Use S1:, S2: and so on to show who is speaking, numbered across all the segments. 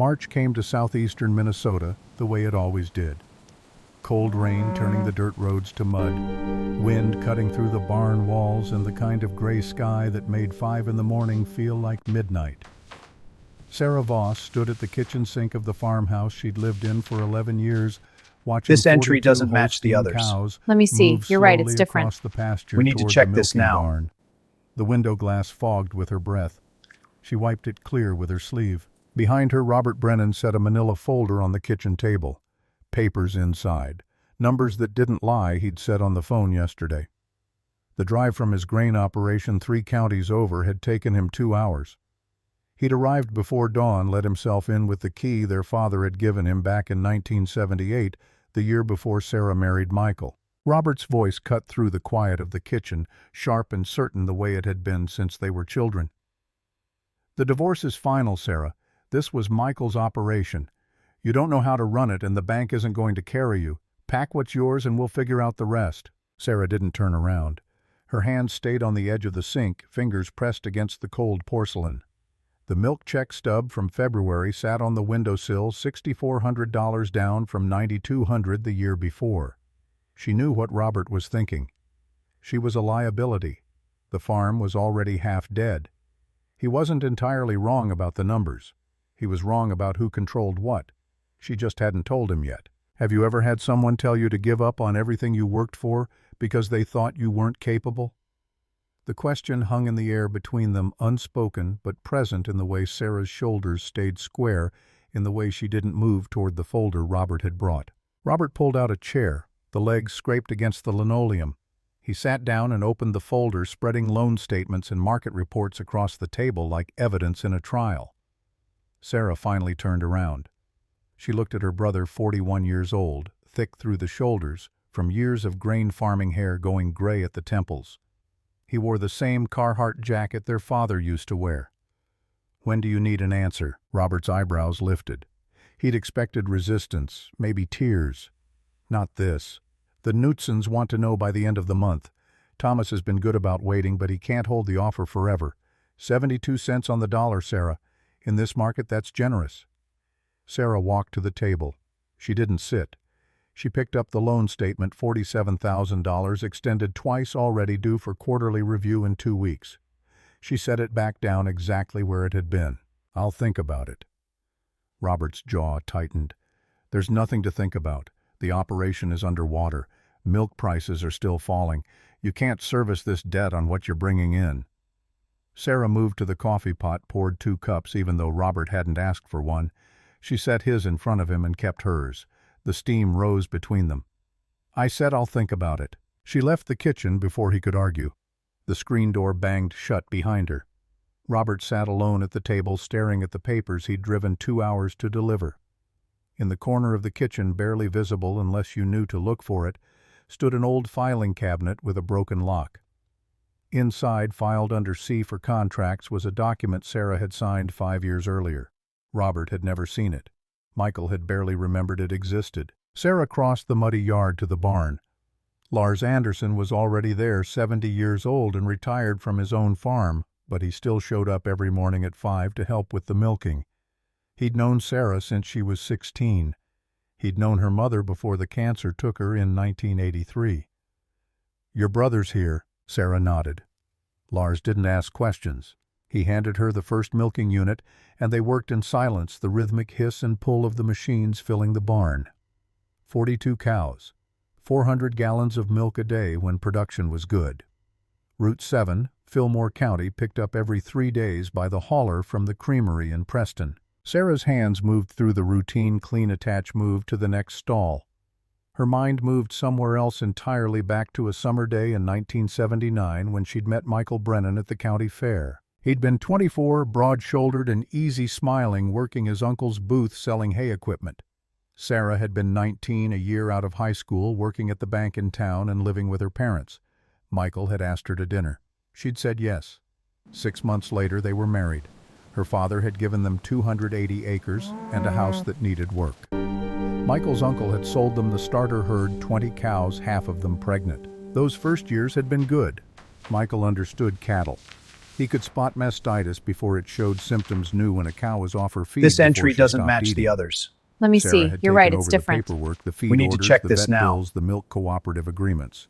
S1: March came to southeastern Minnesota the way it always did. Cold rain turning the dirt roads to mud, wind cutting through the barn walls, and the kind of gray sky that made 5 in the morning feel like midnight. Sarah Voss stood at the kitchen sink of the farmhouse she'd lived in for 11 years, watching
S2: This entry
S1: 42
S2: doesn't match the
S1: Holstein
S2: others.
S1: cows
S3: Let me see.
S1: move
S3: You're right, it's
S1: slowly
S3: different.
S1: across the pasture
S2: We need to
S1: toward
S2: check
S1: the
S2: this
S1: milking
S2: now.
S1: barn. The window glass fogged with her breath. She wiped it clear with her sleeve. Behind her, Robert Brennan set a manila folder on the kitchen table. Papers inside. Numbers that didn't lie he'd said on the phone yesterday. The drive from his grain operation 3 counties over had taken him 2 hours. He'd arrived before dawn, let himself in with the key their father had given him back in 1978, the year before Sarah married Michael. Robert's voice cut through the quiet of the kitchen, sharp and certain the way it had been since they were children. "The divorce is final, Sarah. This was Michael's operation. You don't know how to run it, and the bank isn't going to carry you. Pack what's yours and we'll figure out the rest." Sarah didn't turn around. Her hands stayed on the edge of the sink, fingers pressed against the cold porcelain. The milk check stub from February sat on the windowsill, $6,400 down from $9,200 the year before. She knew what Robert was thinking. She was a liability. The farm was already half dead. He wasn't entirely wrong about the numbers. He was wrong about who controlled what. She just hadn't told him yet. Have you ever had someone tell you to give up on everything you worked for because they thought you weren't capable? The question hung in the air between them, unspoken but present in the way Sarah's shoulders stayed square, in the way she didn't move toward the folder Robert had brought. Robert pulled out a chair. The legs scraped against the linoleum. He sat down and opened the folder, spreading loan statements and market reports across the table like evidence in a trial. Sarah finally turned around. She looked at her brother, 41 years old, thick through the shoulders, from years of grain farming hair going gray at the temples. He wore the same Carhartt jacket their father used to wear. "When do you need an answer?" Robert's eyebrows lifted. He'd expected resistance, maybe tears. Not this. "The Knutsons want to know by the end of the month. Thomas has been good about waiting, but he can't hold the offer forever. 72 cents on the dollar, Sarah. In this market, that's generous." Sarah walked to the table. She didn't sit. She picked up the loan statement, $47,000, extended twice, already due for quarterly review in 2 weeks. She set it back down exactly where it had been. "I'll think about it." Robert's jaw tightened. "There's nothing to think about. The operation is underwater. Milk prices are still falling. You can't service this debt on what you're bringing in." Sarah moved to the coffee pot, poured 2 cups, even though Robert hadn't asked for one. She set his in front of him and kept hers. The steam rose between them. "I said I'll think about it." She left the kitchen before he could argue. The screen door banged shut behind her. Robert sat alone at the table, staring at the papers he'd driven 2 hours to deliver. In the corner of the kitchen, barely visible unless you knew to look for it, stood an old filing cabinet with a broken lock. Inside, filed under C for contracts, was a document Sarah had signed 5 years earlier. Robert had never seen it. Michael had barely remembered it existed. Sarah crossed the muddy yard to the barn. Lars Anderson was already there, 70 years old and retired from his own farm, but he still showed up every morning at 5 to help with the milking. He'd known Sarah since she was 16. He'd known her mother before the cancer took her in 1983. "Your brother's here," Sarah nodded. Lars didn't ask questions. He handed her the first milking unit, and they worked in silence, the rhythmic hiss and pull of the machines filling the barn. 42 cows, 400 gallons of milk a day when production was good. Route 7, Fillmore County, picked up every 3 days by the hauler from the creamery in Preston. Sarah's hands moved through the routine clean attach move to the next stall. Her mind moved somewhere else entirely, back to a summer day in 1979 when she'd met Michael Brennan at the county fair. He'd been 24, broad-shouldered and easy-smiling, working his uncle's booth selling hay equipment. Sarah had been 19, a year out of high school, working at the bank in town and living with her parents. Michael had asked her to dinner. She'd said yes. 6 months later, they were married. Her father had given them 280 acres and a house that needed work. Michael's uncle had sold them the starter herd, 20 cows, half of them pregnant. Those first years had been good. Michael understood cattle. He could spot mastitis before it showed symptoms, knew when a cow was off her feed
S2: This
S1: before
S2: entry
S1: she
S2: doesn't
S1: stopped
S2: match the
S1: eating.
S2: others.
S3: Let me
S1: Sarah
S3: see.
S1: had
S3: You're
S1: taken
S3: right, it's
S1: over
S3: different.
S1: the paperwork, the feed
S2: We need to
S1: orders,
S2: check
S1: the
S2: this
S1: vet
S2: now.
S1: bills, the milk cooperative agreements.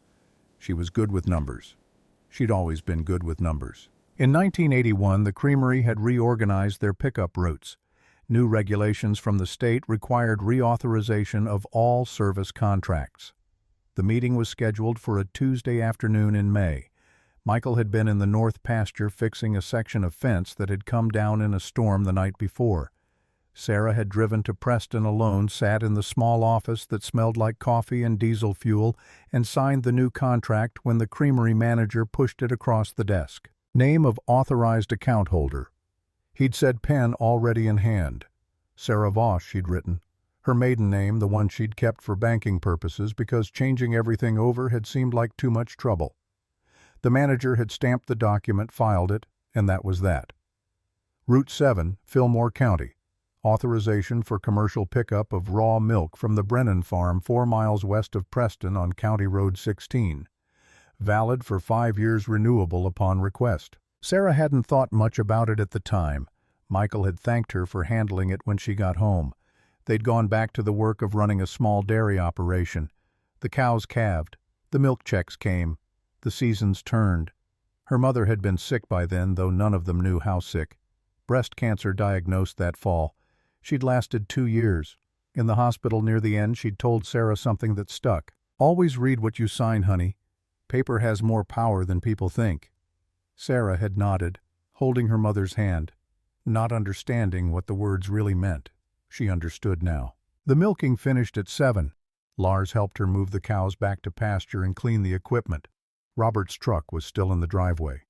S1: She was good with numbers. She'd always been good with numbers. In 1981, the creamery had reorganized their pickup routes. New regulations from the state required reauthorization of all service contracts. The meeting was scheduled for a Tuesday afternoon in May. Michael had been in the north pasture fixing a section of fence that had come down in a storm the night before. Sarah had driven to Preston alone, sat in the small office that smelled like coffee and diesel fuel, and signed the new contract when the creamery manager pushed it across the desk. Name of authorized account holder. He'd said pen already in hand. Sarah Voss, she'd written. Her maiden name, the one she'd kept for banking purposes because changing everything over had seemed like too much trouble. The manager had stamped the document, filed it, and that was that. Route 7, Fillmore County. Authorization for commercial pickup of raw milk from the Brennan farm 4 miles west of Preston on County Road 16. Valid for 5 years, renewable upon request. Sarah hadn't thought much about it at the time. Michael had thanked her for handling it when she got home. They'd gone back to the work of running a small dairy operation. The cows calved. The milk checks came. The seasons turned. Her mother had been sick by then, though none of them knew how sick. Breast cancer diagnosed that fall. She'd lasted 2 years. In the hospital near the end, she'd told Sarah something that stuck. Always read what you sign, honey. Paper has more power than people think. Sarah had nodded, holding her mother's hand, not understanding what the words really meant. She understood now. The milking finished at 7. Lars helped her move the cows back to pasture and clean the equipment. Robert's truck was still in the driveway.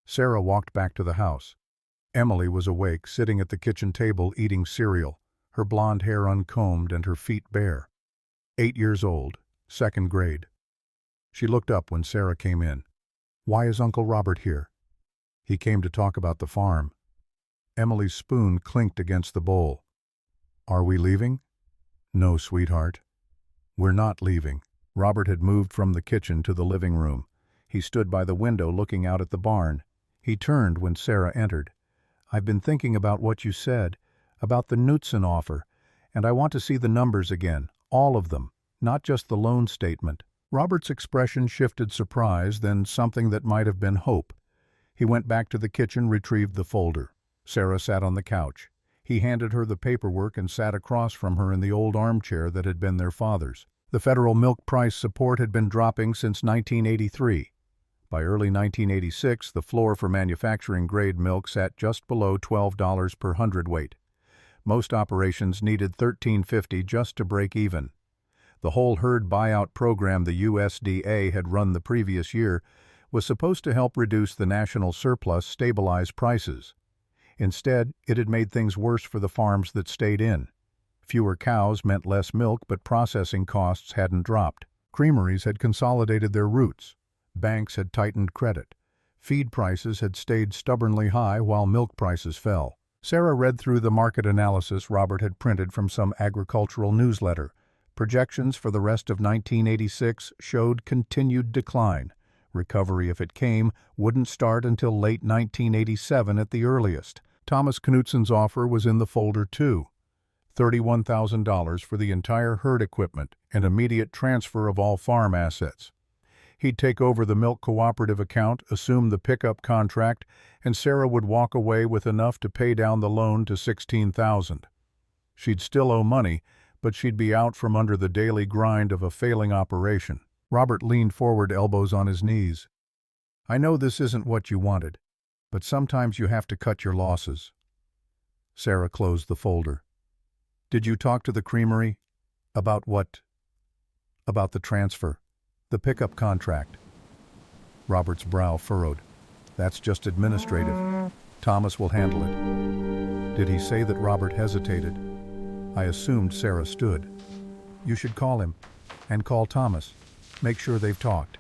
S1: Sarah walked back to the house. Emily was awake, sitting at the kitchen table eating cereal, her blonde hair uncombed and her feet bare. 8 years old, 2nd grade. She looked up when Sarah came in. "Why is Uncle Robert here?" "He came to talk about the farm." Emily's spoon clinked against the bowl. "Are we leaving?" "No, sweetheart. We're not leaving." Robert had moved from the kitchen to the living room. He stood by the window looking out at the barn. He turned when Sarah entered. "I've been thinking about what you said, about the Knutson offer, and I want to see the numbers again, all of them, not just the loan statement." Robert's expression shifted surprise, then something that might have been hope. He went back to the kitchen, retrieved the folder. Sarah sat on the couch. He handed her the paperwork and sat across from her in the old armchair that had been their father's. The federal milk price support had been dropping since 1983. By early 1986, the floor for manufacturing-grade milk sat just below $12 per hundredweight. Most operations needed $13.50 just to break even. The whole herd buyout program the USDA had run the previous year was supposed to help reduce the national surplus, stabilize prices. Instead, it had made things worse for the farms that stayed in. Fewer cows meant less milk, but processing costs hadn't dropped. Creameries had consolidated their routes. Banks had tightened credit. Feed prices had stayed stubbornly high while milk prices fell. Sarah read through the market analysis Robert had printed from some agricultural newsletter. Projections for the rest of 1986 showed continued decline. Recovery, if it came, wouldn't start until late 1987 at the earliest. Thomas Knutson's offer was in the folder too. $31,000 for the entire herd equipment and immediate transfer of all farm assets. He'd take over the milk cooperative account, assume the pickup contract, and Sarah would walk away with enough to pay down the loan to $16,000. She'd still owe money, but she'd be out from under the daily grind of a failing operation. Robert leaned forward, elbows on his knees. "I know this isn't what you wanted, but sometimes you have to cut your losses." Sarah closed the folder. "Did you talk to the creamery? About what?" "About the transfer. The pickup contract." Robert's brow furrowed. "That's just administrative. Thomas will handle it." Did he say that? Robert hesitated. I assumed Sarah stood. "You should call him. And call Thomas. Make sure they've talked."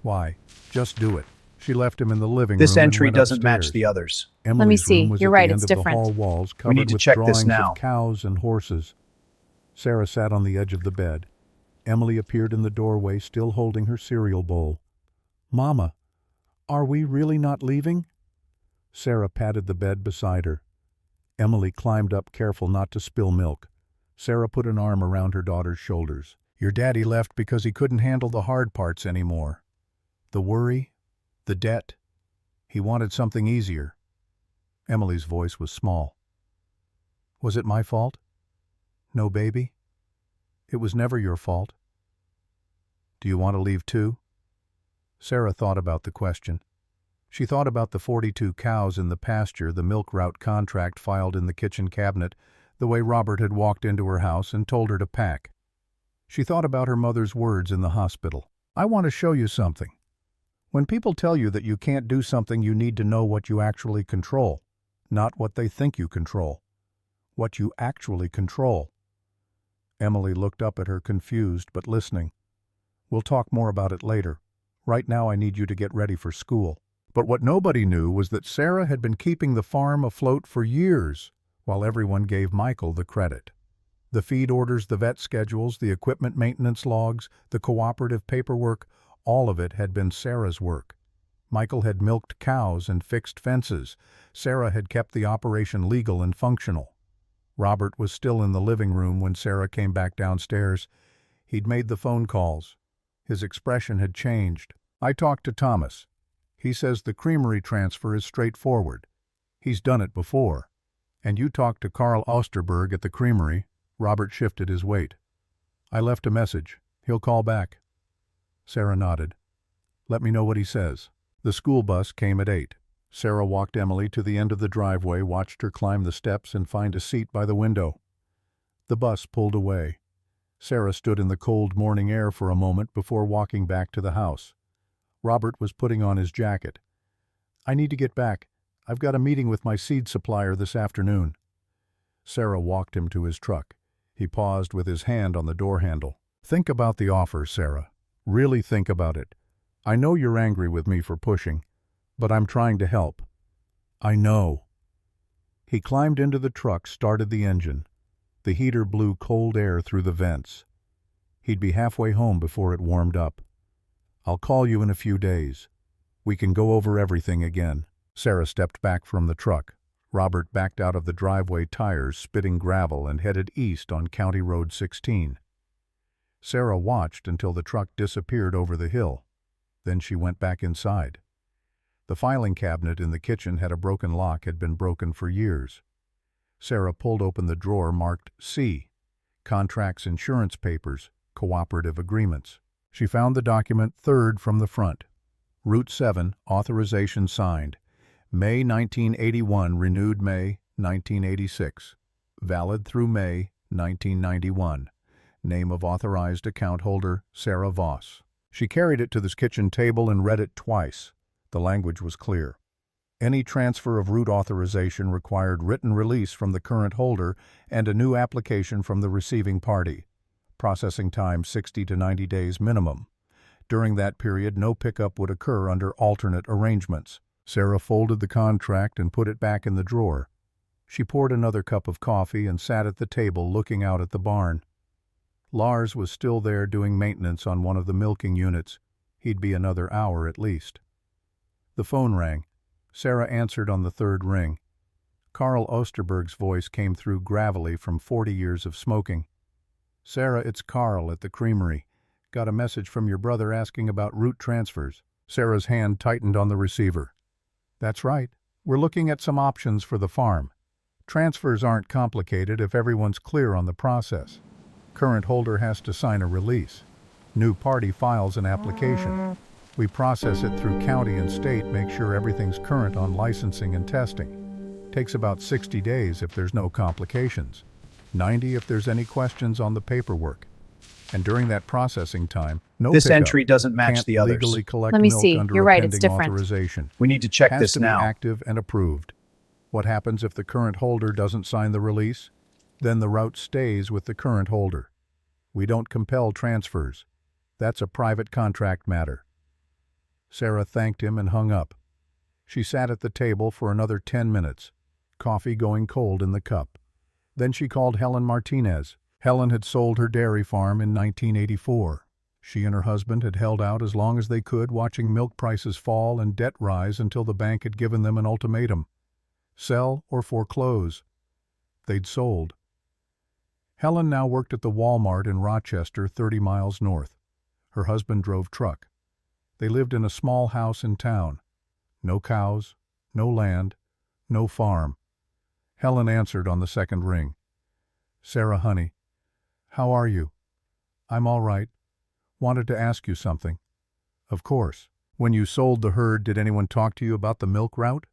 S1: "Why? Just do it." She left him in the living room.
S2: This entry
S1: and went
S2: doesn't
S1: upstairs.
S2: match the others.
S1: Emily's
S3: see.
S1: room was
S3: You're
S1: at
S3: right,
S1: the end
S3: it's
S1: of the
S3: different.
S1: hall walls,
S2: We
S1: covered
S2: need to
S1: with
S2: check this
S1: drawings
S2: now.
S1: of cows and horses. Sarah sat on the edge of the bed. Emily appeared in the doorway, still holding her cereal bowl. "Mama, are we really not leaving?" Sarah patted the bed beside her. Emily climbed up, careful not to spill milk. Sarah put an arm around her daughter's shoulders. Your daddy left because he couldn't handle the hard parts anymore. The worry, the debt. He wanted something easier. Emily's voice was small. Was it my fault? No, baby. It was never your fault. Do you want to leave too? Sarah thought about the question. She thought about the 42 cows in the pasture, the milk route contract filed in the kitchen cabinet, the way Robert had walked into her house and told her to pack. She thought about her mother's words in the hospital. I want to show you something. When people tell you that you can't do something, you need to know what you actually control, not what they think you control. What you actually control. Emily looked up at her, confused but listening. We'll talk more about it later. Right now I need you to get ready for school. But what nobody knew was that Sarah had been keeping the farm afloat for years, while everyone gave Michael the credit. The feed orders, the vet schedules, the equipment maintenance logs, the cooperative paperwork, all of it had been Sarah's work. Michael had milked cows and fixed fences. Sarah had kept the operation legal and functional. Robert was still in the living room when Sarah came back downstairs. He'd made the phone calls. His expression had changed. I talked to Thomas. He says the creamery transfer is straightforward. He's done it before. And you talked to Carl Osterberg at the creamery. Robert shifted his weight. I left a message. He'll call back. Sarah nodded. Let me know what he says. The school bus came at 8. Sarah walked Emily to the end of the driveway, watched her climb the steps and find a seat by the window. The bus pulled away. Sarah stood in the cold morning air for a moment before walking back to the house. Robert was putting on his jacket. I need to get back. I've got a meeting with my seed supplier this afternoon. Sarah walked him to his truck. He paused with his hand on the door handle. Think about the offer, Sarah. Really think about it. I know you're angry with me for pushing, but I'm trying to help. I know. He climbed into the truck, started the engine. The heater blew cold air through the vents. He'd be halfway home before it warmed up. I'll call you in a few days. We can go over everything again. Sarah stepped back from the truck. Robert backed out of the driveway, tires spitting gravel, and headed east on County Road 16. Sarah watched until the truck disappeared over the hill. Then she went back inside. The filing cabinet in the kitchen had a broken lock, had been broken for years. Sarah pulled open the drawer marked C, contracts, insurance papers, cooperative agreements. She found the document third from the front. Route 7, authorization signed. May 1981, renewed May 1986. Valid through May 1991. Name of authorized account holder, Sarah Voss. She carried it to the kitchen table and read it twice. The language was clear. Any transfer of route authorization required written release from the current holder and a new application from the receiving party. Processing time 60 to 90 days minimum. During that period, no pickup would occur under alternate arrangements. Sarah folded the contract and put it back in the drawer. She poured another cup of coffee and sat at the table looking out at the barn. Lars was still there doing maintenance on one of the milking units. He'd be another hour at least. The phone rang. Sarah answered on the third ring. Carl Osterberg's voice came through gravelly from 40 years of smoking. Sarah, it's Carl at the creamery. Got a message from your brother asking about route transfers. Sarah's hand tightened on the receiver. That's right. We're looking at some options for the farm. Transfers aren't complicated if everyone's clear on the process. Current holder has to sign a release. New party files an application. We process it through county and state, make sure everything's current on licensing and testing. Takes about 60 days if there's no complications. 90 if there's any questions on the paperwork. And during that processing time, no
S2: This
S1: pickup.
S2: entry doesn't match
S1: Can't
S2: the others.
S1: legally collect
S3: Let me
S1: milk
S3: see.
S1: under
S3: You're
S1: a
S3: right, it's
S1: pending
S3: different.
S1: authorization.
S2: We need to check
S1: Has
S2: this
S1: to be
S2: now.
S1: active and approved. What happens if the current holder doesn't sign the release? Then the route stays with the current holder. We don't compel transfers. That's a private contract matter. Sarah thanked him and hung up. She sat at the table for another 10 minutes, coffee going cold in the cup. Then she called Helen Martinez. Helen had sold her dairy farm in 1984. She and her husband had held out as long as they could, watching milk prices fall and debt rise until the bank had given them an ultimatum: sell or foreclose. They'd sold. Helen now worked at the Walmart in Rochester, 30 miles north. Her husband drove truck. They lived in a small house in town. No cows, no land, no farm. Helen answered on the second ring. "Sarah, honey, how are you?" "I'm all right. Wanted to ask you something." "Of course. When you sold the herd, did anyone talk to you about the milk route?"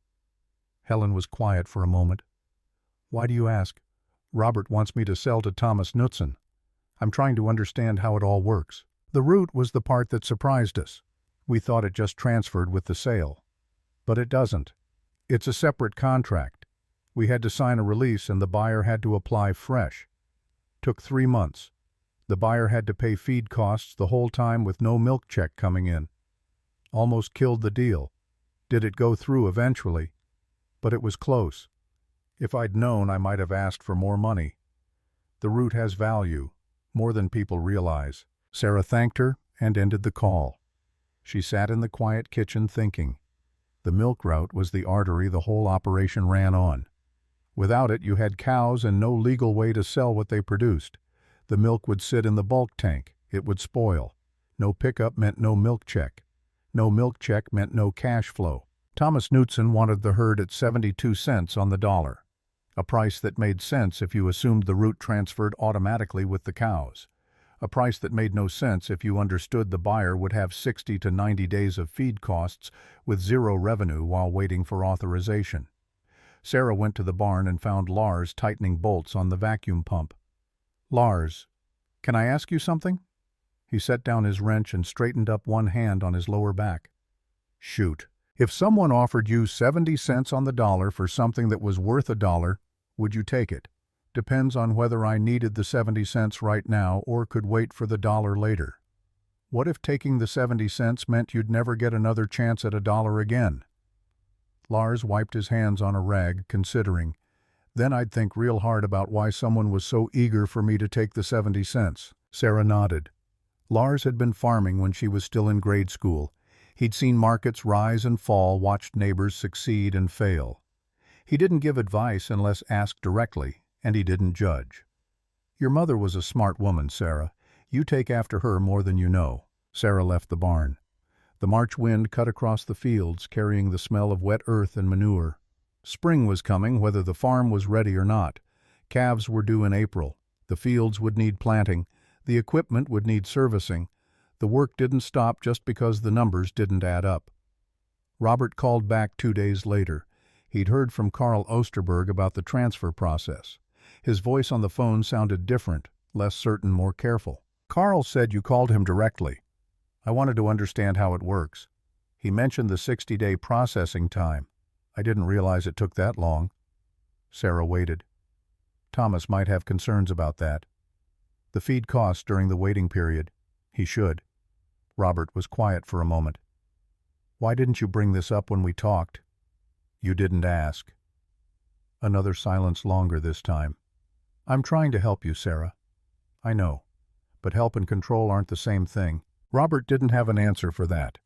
S1: Helen was quiet for a moment. "Why do you ask?" "Robert wants me to sell to Thomas Knutson. I'm trying to understand how it all works." The route was the part that surprised us. We thought it just transferred with the sale. But it doesn't. It's a separate contract. We had to sign a release and the buyer had to apply fresh. Took 3 months. The buyer had to pay feed costs the whole time with no milk check coming in. Almost killed the deal. Did it go through eventually? But it was close. If I'd known, I might have asked for more money. The route has value, more than people realize. Sarah thanked her and ended the call. She sat in the quiet kitchen thinking. The milk route was the artery the whole operation ran on. Without it, you had cows and no legal way to sell what they produced. The milk would sit in the bulk tank. It would spoil. No pickup meant no milk check. No milk check meant no cash flow. Thomas Knutson wanted the herd at 72 cents on the dollar, a price that made sense if you assumed the route transferred automatically with the cows, a price that made no sense if you understood the buyer would have 60 to 90 days of feed costs with zero revenue while waiting for authorization. Sarah went to the barn and found Lars tightening bolts on the vacuum pump. "Lars, can I ask you something?" He set down his wrench and straightened up one hand on his lower back. "Shoot. If someone offered you 70 cents on the dollar for something that was worth $1, would you take it? Depends on whether I needed the 70 cents right now or could wait for the $1 later. What if taking the 70 cents meant you'd never get another chance at $1 again?" Lars wiped his hands on a rag, considering. "Then I'd think real hard about why someone was so eager for me to take the 70 cents. Sarah nodded. Lars had been farming when she was still in grade school. He'd seen markets rise and fall, watched neighbors succeed and fail. He didn't give advice unless asked directly, and he didn't judge. "Your mother was a smart woman, Sarah. You take after her more than you know." Sarah left the barn. The March wind cut across the fields, carrying the smell of wet earth and manure. Spring was coming, whether the farm was ready or not. Calves were due in April. The fields would need planting. The equipment would need servicing. The work didn't stop just because the numbers didn't add up. Robert called back 2 days later. He'd heard from Carl Osterberg about the transfer process. His voice on the phone sounded different, less certain, more careful. "Carl said you called him directly. I wanted to understand how it works. He mentioned the 60-day processing time. I didn't realize it took that long." Sarah waited. Thomas might have concerns about that. The feed costs during the waiting period. He should. Robert was quiet for a moment. "Why didn't you bring this up when we talked?" "You didn't ask." Another silence, longer this time. "I'm trying to help you, Sarah." "I know. But help and control aren't the same thing." Robert didn't have an answer for that.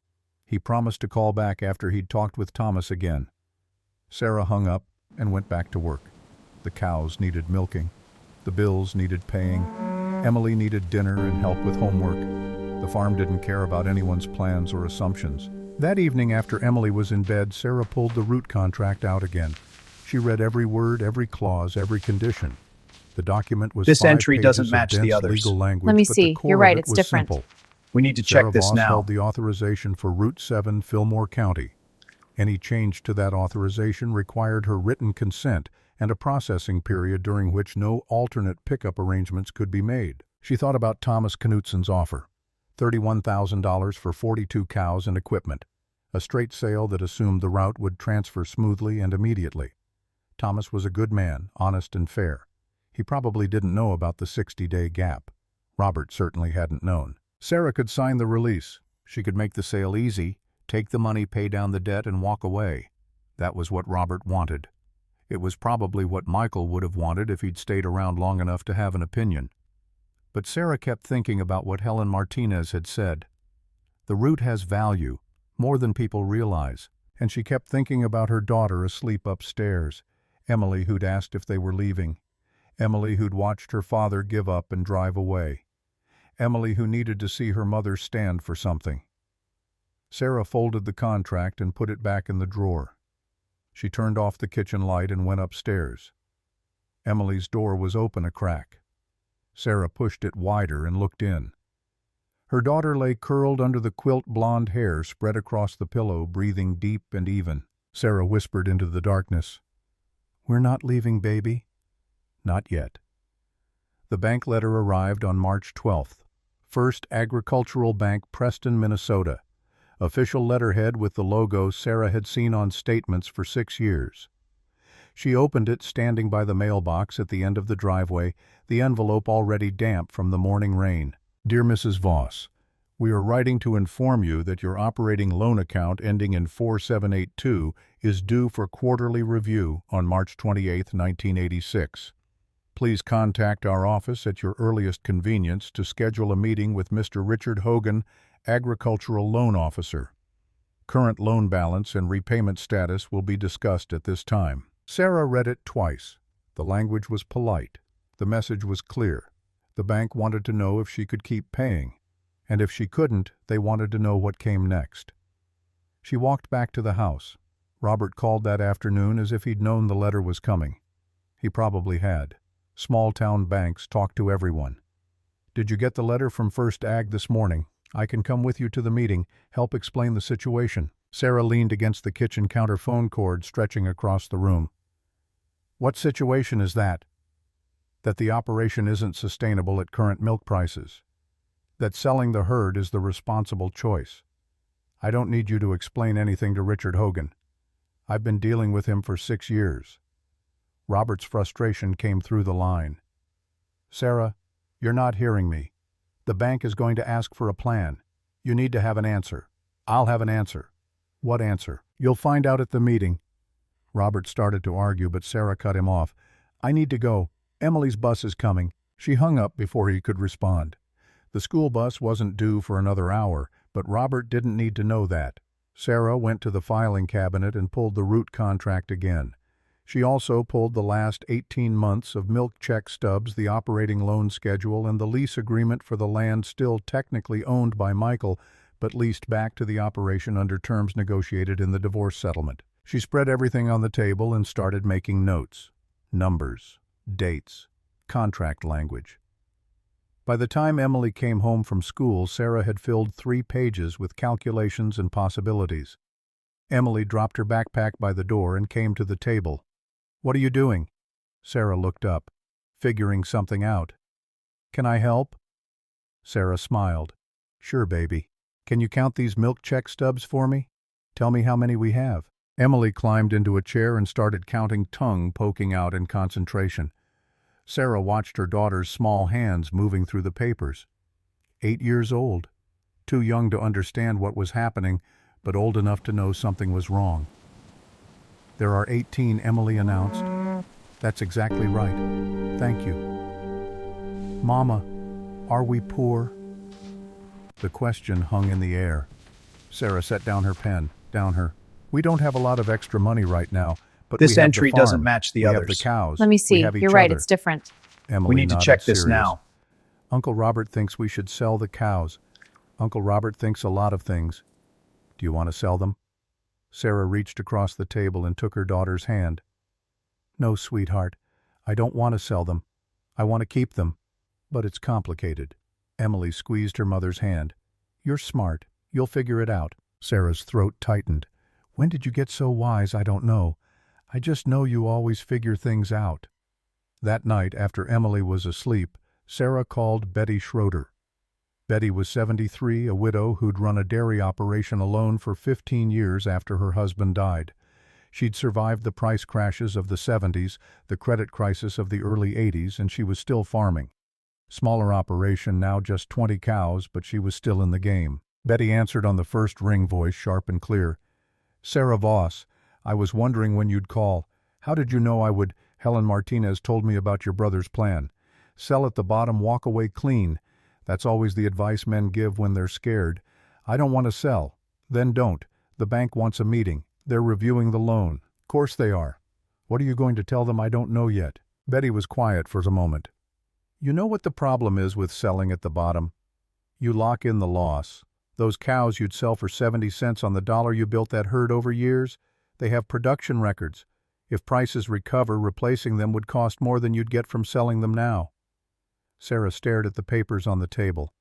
S1: He promised to call back after he'd talked with Thomas again. Sarah hung up and went back to work. The cows needed milking. The bills needed paying. Emily needed dinner and help with homework. The farm didn't care about anyone's plans or assumptions. That evening, after Emily was in bed, Sarah pulled the route contract out again. She read every word, every clause, every condition. The document was
S2: This
S1: 5
S2: entry
S1: pages
S2: doesn't
S1: of
S2: match the
S1: dense
S2: others.
S1: legal language,
S3: Let me
S1: but
S3: see.
S1: the core
S3: You're
S1: of
S3: right,
S1: it
S3: it's
S1: was
S3: different.
S1: simple.
S2: We need to
S1: Sarah
S2: check this
S1: Voss
S2: now.
S1: held the authorization for Route 7, Fillmore County. Any change to that authorization required her written consent and a processing period during which no alternate pickup arrangements could be made. She thought about Thomas Knutson's offer. $31,000 for 42 cows and equipment. A straight sale that assumed the route would transfer smoothly and immediately. Thomas was a good man, honest and fair. He probably didn't know about the 60-day gap. Robert certainly hadn't known. Sarah could sign the release. She could make the sale easy, take the money, pay down the debt, and walk away. That was what Robert wanted. It was probably what Michael would have wanted if he'd stayed around long enough to have an opinion. But Sarah kept thinking about what Helen Martinez had said. The root has value, more than people realize, and she kept thinking about her daughter asleep upstairs, Emily who'd asked if they were leaving, Emily who'd watched her father give up and drive away, Emily who needed to see her mother stand for something. Sarah folded the contract and put it back in the drawer. She turned off the kitchen light and went upstairs. Emily's door was open a crack. Sarah pushed it wider and looked in. Her daughter lay curled under the quilt, blonde hair spread across the pillow, breathing deep and even. Sarah whispered into the darkness, "We're not leaving, baby." Not yet. The bank letter arrived on March 12th. First Agricultural Bank, Preston, Minnesota. Official letterhead with the logo Sarah had seen on statements for 6 years. She opened it standing by the mailbox at the end of the driveway, the envelope already damp from the morning rain. Dear Mrs. Voss, we are writing to inform you that your operating loan account ending in 4782 is due for quarterly review on March 28, 1986. Please contact our office at your earliest convenience to schedule a meeting with Mr. Richard Hogan, Agricultural Loan Officer. Current loan balance and repayment status will be discussed at this time. Sarah read it twice. The language was polite. The message was clear. The bank wanted to know if she could keep paying, and if she couldn't, they wanted to know what came next. She walked back to the house. Robert called that afternoon as if he'd known the letter was coming. He probably had. Small-town banks talk to everyone. Did you get the letter from First Ag this morning? I can come with you to the meeting, help explain the situation. Sarah leaned against the kitchen counter phone cord stretching across the room. What situation is that? That the operation isn't sustainable at current milk prices. That selling the herd is the responsible choice. I don't need you to explain anything to Richard Hogan. I've been dealing with him for 6 years. Robert's frustration came through the line. Sarah, you're not hearing me. The bank is going to ask for a plan. You need to have an answer. I'll have an answer. What answer? You'll find out at the meeting. Robert started to argue, but Sarah cut him off. I need to go. Emily's bus is coming. She hung up before he could respond. The school bus wasn't due for another hour, but Robert didn't need to know that. Sarah went to the filing cabinet and pulled the root contract again. She also pulled the last 18 months of milk check stubs, the operating loan schedule, and the lease agreement for the land still technically owned by Michael, but leased back to the operation under terms negotiated in the divorce settlement. She spread everything on the table and started making notes. Numbers, dates, contract language. By the time Emily came home from school, Sarah had filled 3 pages with calculations and possibilities. Emily dropped her backpack by the door and came to the table. What are you doing? Sarah looked up, figuring something out. Can I help? Sarah smiled. Sure, baby. Can you count these milk check stubs for me? Tell me how many we have. Emily climbed into a chair and started counting, tongue poking out in concentration. Sarah watched her daughter's small hands moving through the papers. 8 years old. Too young to understand what was happening, but old enough to know something was wrong. There are 18, Emily announced. That's exactly right. Thank you. Mama, are we poor? The question hung in the air. Sarah set down her pen, We don't have a lot of extra money right now, but
S2: this
S1: we have
S2: entry
S1: the farm.
S2: doesn't match the
S1: we
S2: others.
S1: have the cows.
S3: Let me see.
S1: We have each
S3: You're right,
S1: other.
S3: it's different.
S1: Emily
S2: We need to
S1: nodded,
S2: check this
S1: serious.
S2: now.
S1: Uncle Robert thinks we should sell the cows. Uncle Robert thinks a lot of things. Do you want to sell them? Sarah reached across the table and took her daughter's hand. No, sweetheart. I don't want to sell them. I want to keep them. But it's complicated. Emily squeezed her mother's hand. You're smart. You'll figure it out. Sarah's throat tightened. When did you get so wise? I don't know. I just know you always figure things out. That night, after Emily was asleep, Sarah called Betty Schroeder. Betty was 73, a widow who'd run a dairy operation alone for 15 years after her husband died. She'd survived the price crashes of the 70s, the credit crisis of the early 80s, and she was still farming. Smaller operation, now just 20 cows, but she was still in the game. Betty answered on the first ring, voice sharp and clear. Sarah Voss, I was wondering when you'd call. How did you know I would? Helen Martinez told me about your brother's plan. Sell at the bottom, walk away clean. That's always the advice men give when they're scared. I don't want to sell. Then don't. The bank wants a meeting. They're reviewing the loan. Course they are. What are you going to tell them? I don't know yet. Betty was quiet for a moment. You know what the problem is with selling at the bottom? You lock in the loss. Those cows you'd sell for 70 cents on the dollar, you built that herd over years. They have production records. If prices recover, replacing them would cost more than you'd get from selling them now. Sarah stared at the papers on the table.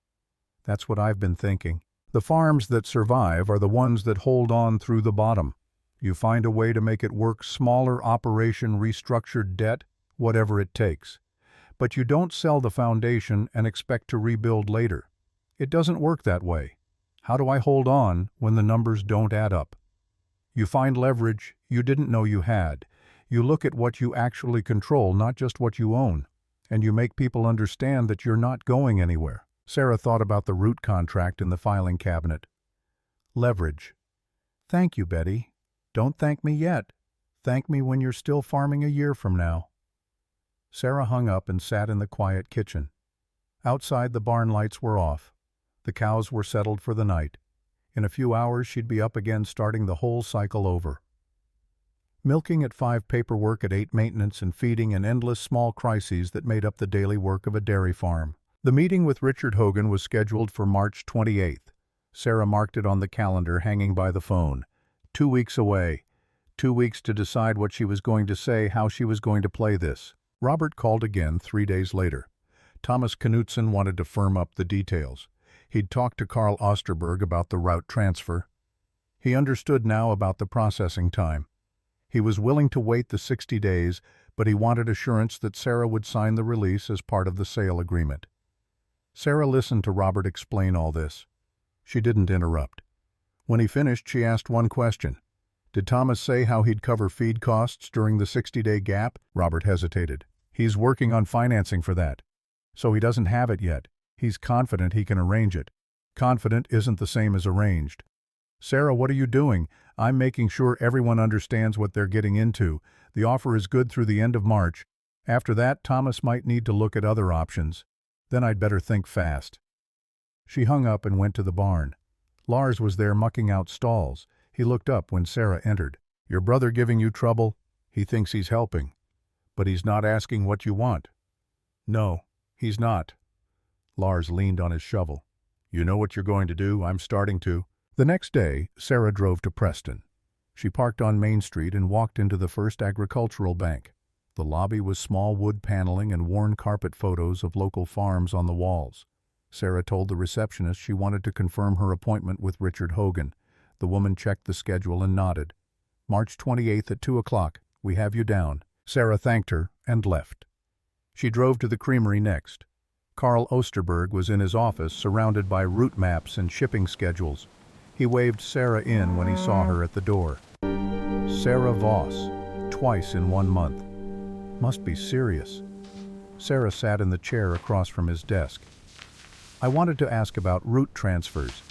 S1: That's what I've been thinking. The farms that survive are the ones that hold on through the bottom. You find a way to make it work, smaller operation, restructured debt, whatever it takes. But you don't sell the foundation and expect to rebuild later. It doesn't work that way. How do I hold on when the numbers don't add up? You find leverage you didn't know you had. You look at what you actually control, not just what you own. And you make people understand that you're not going anywhere. Sarah thought about the root contract in the filing cabinet. Leverage. Thank you, Betty. Don't thank me yet. Thank me when you're still farming a year from now. Sarah hung up and sat in the quiet kitchen. Outside, the barn lights were off. The cows were settled for the night. In a few hours, she'd be up again, starting the whole cycle over. Milking at 5, paperwork at 8, maintenance and feeding, and endless small crises that made up the daily work of a dairy farm. The meeting with Richard Hogan was scheduled for March 28th. Sarah marked it on the calendar hanging by the phone. 2 weeks away. 2 weeks to decide what she was going to say, how she was going to play this. Robert called again 3 days later. Thomas Knutson wanted to firm up the details. He'd talked to Carl Osterberg about the route transfer. He understood now about the processing time. He was willing to wait the 60 days, but he wanted assurance that Sarah would sign the release as part of the sale agreement. Sarah listened to Robert explain all this. She didn't interrupt. When he finished, she asked one question. Did Thomas say how he'd cover feed costs during the 60-day gap? Robert hesitated. He's working on financing for that. So he doesn't have it yet. He's confident he can arrange it. Confident isn't the same as arranged. Sarah, what are you doing? I'm making sure everyone understands what they're getting into. The offer is good through the end of March. After that, Thomas might need to look at other options. Then I'd better think fast. She hung up and went to the barn. Lars was there mucking out stalls. He looked up when Sarah entered. Your brother giving you trouble? He thinks he's helping. But he's not asking what you want. No, he's not. Lars leaned on his shovel. You know what you're going to do? I'm starting to. The next day, Sarah drove to Preston. She parked on Main Street and walked into the First Agricultural Bank. The lobby was small wood paneling and worn carpet photos of local farms on the walls. Sarah told the receptionist she wanted to confirm her appointment with Richard Hogan. The woman checked the schedule and nodded. March 28th at 2 o'clock. We have you down. Sarah thanked her and left. She drove to the creamery next. Carl Osterberg was in his office, surrounded by route maps and shipping schedules. He waved Sarah in when he saw her at the door. Sarah Voss, twice in 1 month. Must be serious. Sarah sat in the chair across from his desk. I wanted to ask about route transfers.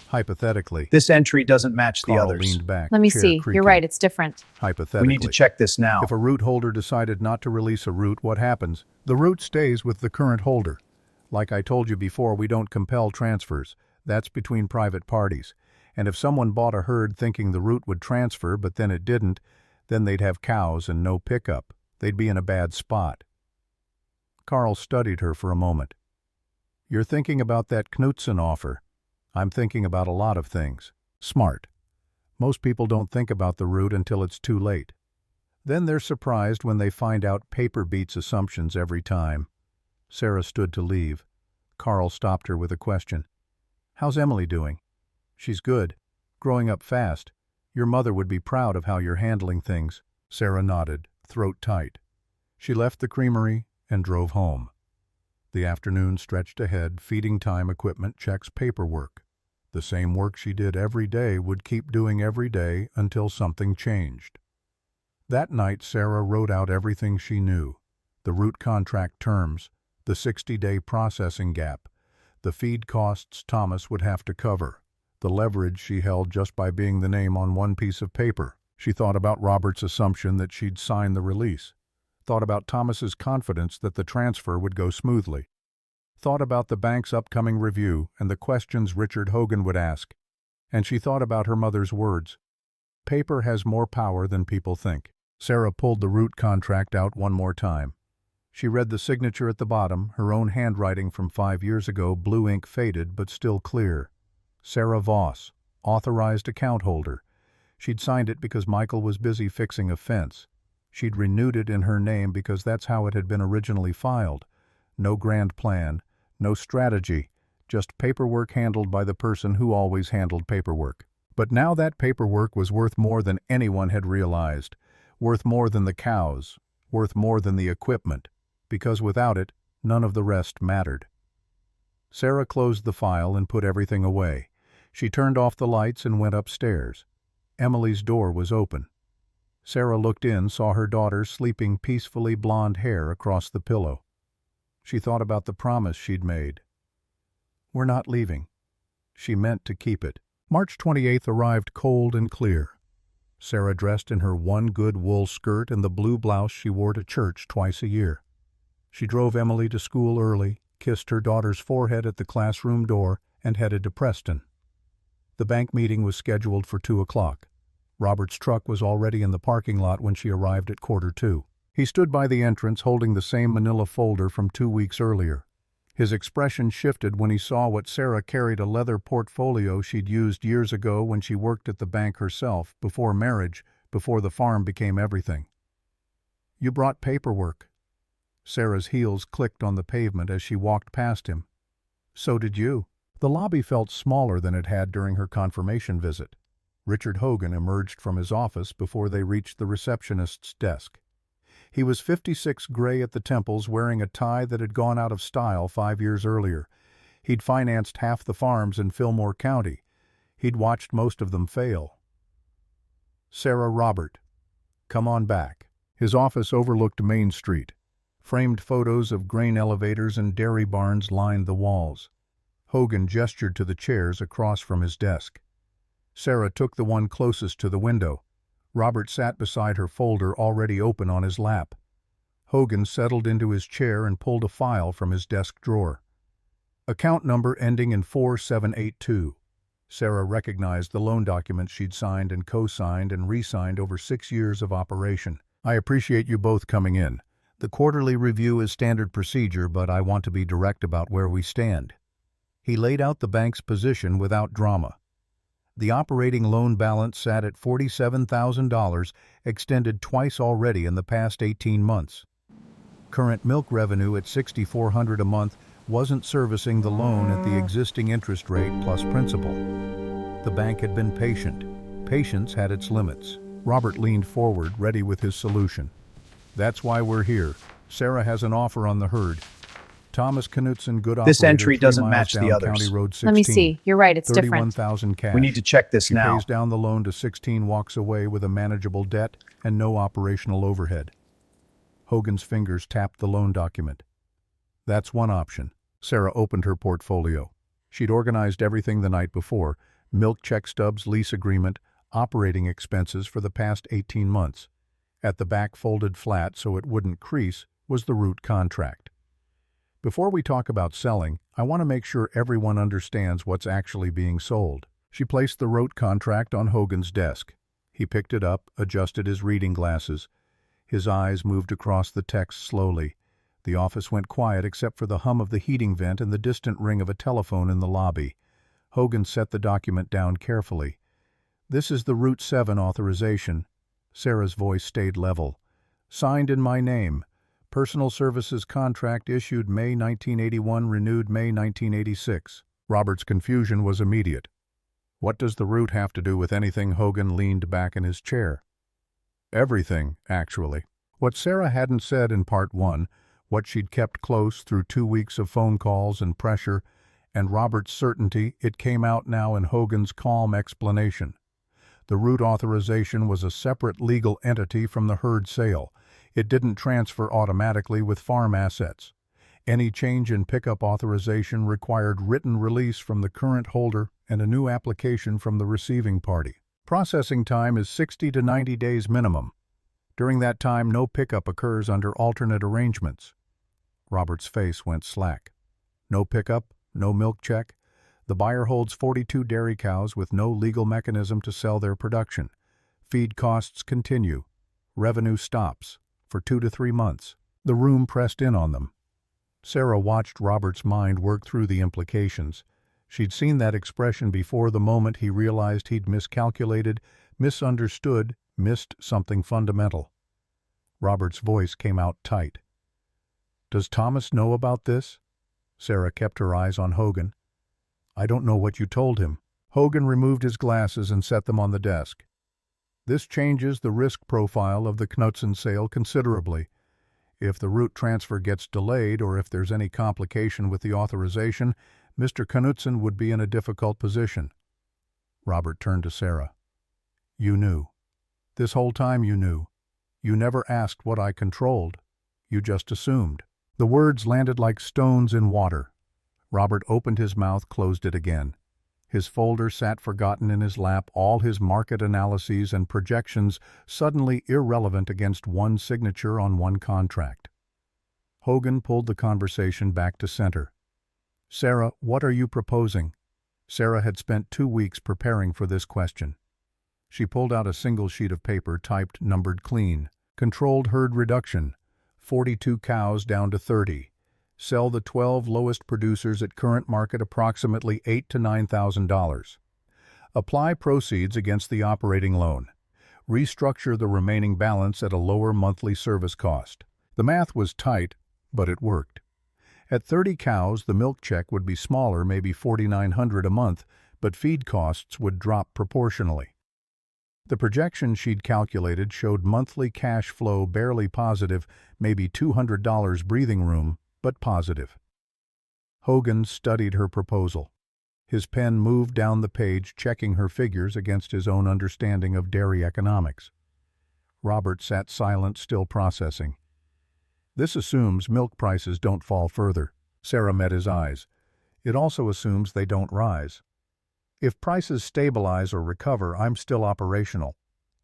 S1: Hypothetically.
S2: This entry doesn't match the
S1: Carl
S2: others.
S1: leaned back,
S3: Let me
S1: chair
S3: see.
S1: creaking.
S3: You're right, it's different.
S1: Hypothetically.
S2: We need to check this now.
S1: If a route holder decided not to release a route, what happens? The route stays with the current holder. Like I told you before, we don't compel transfers. That's between private parties. And if someone bought a herd thinking the route would transfer but then it didn't, then they'd have cows and no pickup. They'd be in a bad spot. Carl studied her for a moment. You're thinking about that Knutson offer. I'm thinking about a lot of things. Smart. Most people don't think about the route until it's too late. Then they're surprised when they find out paper beats assumptions every time. Sarah stood to leave. Carl stopped her with a question. How's Emily doing? She's good. Growing up fast. Your mother would be proud of how you're handling things. Sarah nodded, throat tight. She left the creamery and drove home. The afternoon stretched ahead, feeding time equipment checks paperwork. The same work she did every day would keep doing every day until something changed. That night, Sarah wrote out everything she knew. The route contract terms, the 60-day processing gap, the feed costs Thomas would have to cover, the leverage she held just by being the name on one piece of paper. She thought about Robert's assumption that she'd sign the release. thought about Thomas's confidence that the transfer would go smoothly, thought about the bank's upcoming review and the questions Richard Hogan would ask, and she thought about her mother's words. Paper has more power than people think. Sarah pulled the root contract out one more time. She read the signature at the bottom, her own handwriting from 5 years ago, blue ink faded but still clear. Sarah Voss, authorized account holder. She'd signed it because Michael was busy fixing a fence. She'd renewed it in her name because that's how it had been originally filed. No grand plan, no strategy, just paperwork handled by the person who always handled paperwork. But now that paperwork was worth more than anyone had realized, worth more than the cows, worth more than the equipment, because without it, none of the rest mattered. Sarah closed the file and put everything away. She turned off the lights and went upstairs. Emily's door was open. Sarah looked in, saw her daughter's sleeping peacefully blonde hair across the pillow. She thought about the promise she'd made. "We're not leaving." She meant to keep it. March 28th arrived cold and clear. Sarah dressed in her one good wool skirt and the blue blouse she wore to church twice a year. She drove Emily to school early, kissed her daughter's forehead at the classroom door, and headed to Preston. The bank meeting was scheduled for 2 o'clock. Robert's truck was already in the parking lot when she arrived at 1:45. He stood by the entrance holding the same manila folder from 2 weeks earlier. His expression shifted when he saw what Sarah carried, a leather portfolio she'd used years ago when she worked at the bank herself, before marriage, before the farm became everything. "You brought paperwork." Sarah's heels clicked on the pavement as she walked past him. "So did you." The lobby felt smaller than it had during her confirmation visit. Richard Hogan emerged from his office before they reached the receptionist's desk. He was 56, gray at the temples, wearing a tie that had gone out of style 5 years earlier. He'd financed half the farms in Fillmore County. He'd watched most of them fail. "Sarah Robert, come on back." His office overlooked Main Street. Framed photos of grain elevators and dairy barns lined the walls. Hogan gestured to the chairs across from his desk. Sarah took the one closest to the window. Robert sat beside her, folder already open on his lap. Hogan settled into his chair and pulled a file from his desk drawer. Account number ending in 4782. Sarah recognized the loan documents she'd signed and co-signed and re-signed over 6 years of operation. "I appreciate you both coming in. The quarterly review is standard procedure, but I want to be direct about where we stand." He laid out the bank's position without drama. The operating loan balance sat at $47,000, extended twice already in the past 18 months. Current milk revenue at $6,400 a month wasn't servicing the loan at the existing interest rate plus principal. The bank had been patient. Patience had its limits. Robert leaned forward, ready with his solution. "That's why we're here. Sarah has an offer on the herd. Thomas Knutson, good operator.
S2: This entry
S1: 3
S2: doesn't
S1: miles
S2: match the
S1: down
S2: others.
S1: County Road 16.
S3: Let me see. You're right, it's different.
S1: 31,000 cash.
S2: We need to check this
S1: She
S2: now.
S1: pays down the loan to 16, walks away with a manageable debt and no operational overhead. Hogan's fingers tapped the loan document. "That's one option." Sarah opened her portfolio. She'd organized everything the night before: milk check stubs, lease agreement, operating expenses for the past 18 months. At the back, folded flat so it wouldn't crease, was the root contract. "Before we talk about selling, I want to make sure everyone understands what's actually being sold." She placed the root contract on Hogan's desk. He picked it up, adjusted his reading glasses. His eyes moved across the text slowly. The office went quiet except for the hum of the heating vent and the distant ring of a telephone in the lobby. Hogan set the document down carefully. "This is the Route 7 authorization." Sarah's voice stayed level. "Signed in my name. Personal services contract issued May 1981, renewed May 1986. Robert's confusion was immediate. "What does the route have to do with anything?" Hogan leaned back in his chair. "Everything, actually." What Sarah hadn't said in part 1, what she'd kept close through 2 weeks of phone calls and pressure, and Robert's certainty, it came out now in Hogan's calm explanation. The route authorization was a separate legal entity from the herd sale. It didn't transfer automatically with farm assets. Any change in pickup authorization required written release from the current holder and a new application from the receiving party. Processing time is 60 to 90 days minimum. During that time, no pickup occurs under alternate arrangements. Robert's face went slack. No pickup, no milk check. The buyer holds 42 dairy cows with no legal mechanism to sell their production. Feed costs continue. Revenue stops for 2 to 3 months. The room pressed in on them. Sarah watched Robert's mind work through the implications. She'd seen that expression before the moment he realized he'd miscalculated, misunderstood, missed something fundamental. Robert's voice came out tight. "Does Thomas know about this?" Sarah kept her eyes on Hogan. "I don't know what you told him." Hogan removed his glasses and set them on the desk. "This changes the risk profile of the Knudsen sale considerably. If the route transfer gets delayed or if there's any complication with the authorization, Mr. Knudsen would be in a difficult position." Robert turned to Sarah. "You knew. This whole time you knew. You never asked what I controlled. You just assumed." The words landed like stones in water. Robert opened his mouth, closed it again. His folder sat forgotten in his lap, all his market analyses and projections suddenly irrelevant against one signature on one contract. Hogan pulled the conversation back to center. "Sarah, what are you proposing?" Sarah had spent 2 weeks preparing for this question. She pulled out a single sheet of paper typed, numbered clean. "Controlled herd reduction. 42 cows down to 30. Sell the 12 lowest producers at current market approximately $8,000 to $9,000. Apply proceeds against the operating loan. Restructure the remaining balance at a lower monthly service cost." The math was tight, but it worked. At 30 cows, the milk check would be smaller, maybe $4,900 a month, but feed costs would drop proportionally. The projection she'd calculated showed monthly cash flow barely positive, maybe $200 breathing room, but positive. Hogan studied her proposal. His pen moved down the page, checking her figures against his own understanding of dairy economics. Robert sat silent, still processing. "This assumes milk prices don't fall further." Sarah met his eyes. "It also assumes they don't rise. If prices stabilize or recover, I'm still operational.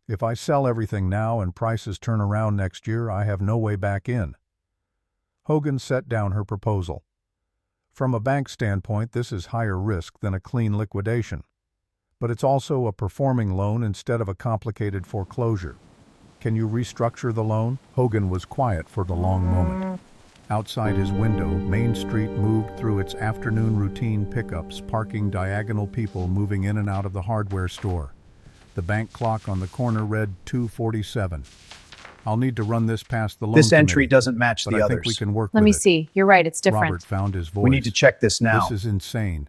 S1: If I sell everything now and prices turn around next year, I have no way back in." Hogan set down her proposal. "From a bank standpoint, this is higher risk than a clean liquidation. But it's also a performing loan instead of a complicated foreclosure. Can you restructure the loan?" Hogan was quiet for the long moment. Outside his window, Main Street moved through its afternoon routine pickups, parking diagonal people moving in and out of the hardware store. The bank clock on the corner read 2:47. "I'll need to run this past the loan
S2: This entry
S1: committee,
S2: doesn't match
S1: but
S2: the
S1: I think we
S2: others.
S1: can work
S3: Let
S1: with
S3: me
S1: it."
S3: see. You're right, it's different.
S1: Robert found his voice.
S2: We need to check this now.
S1: "This is insane.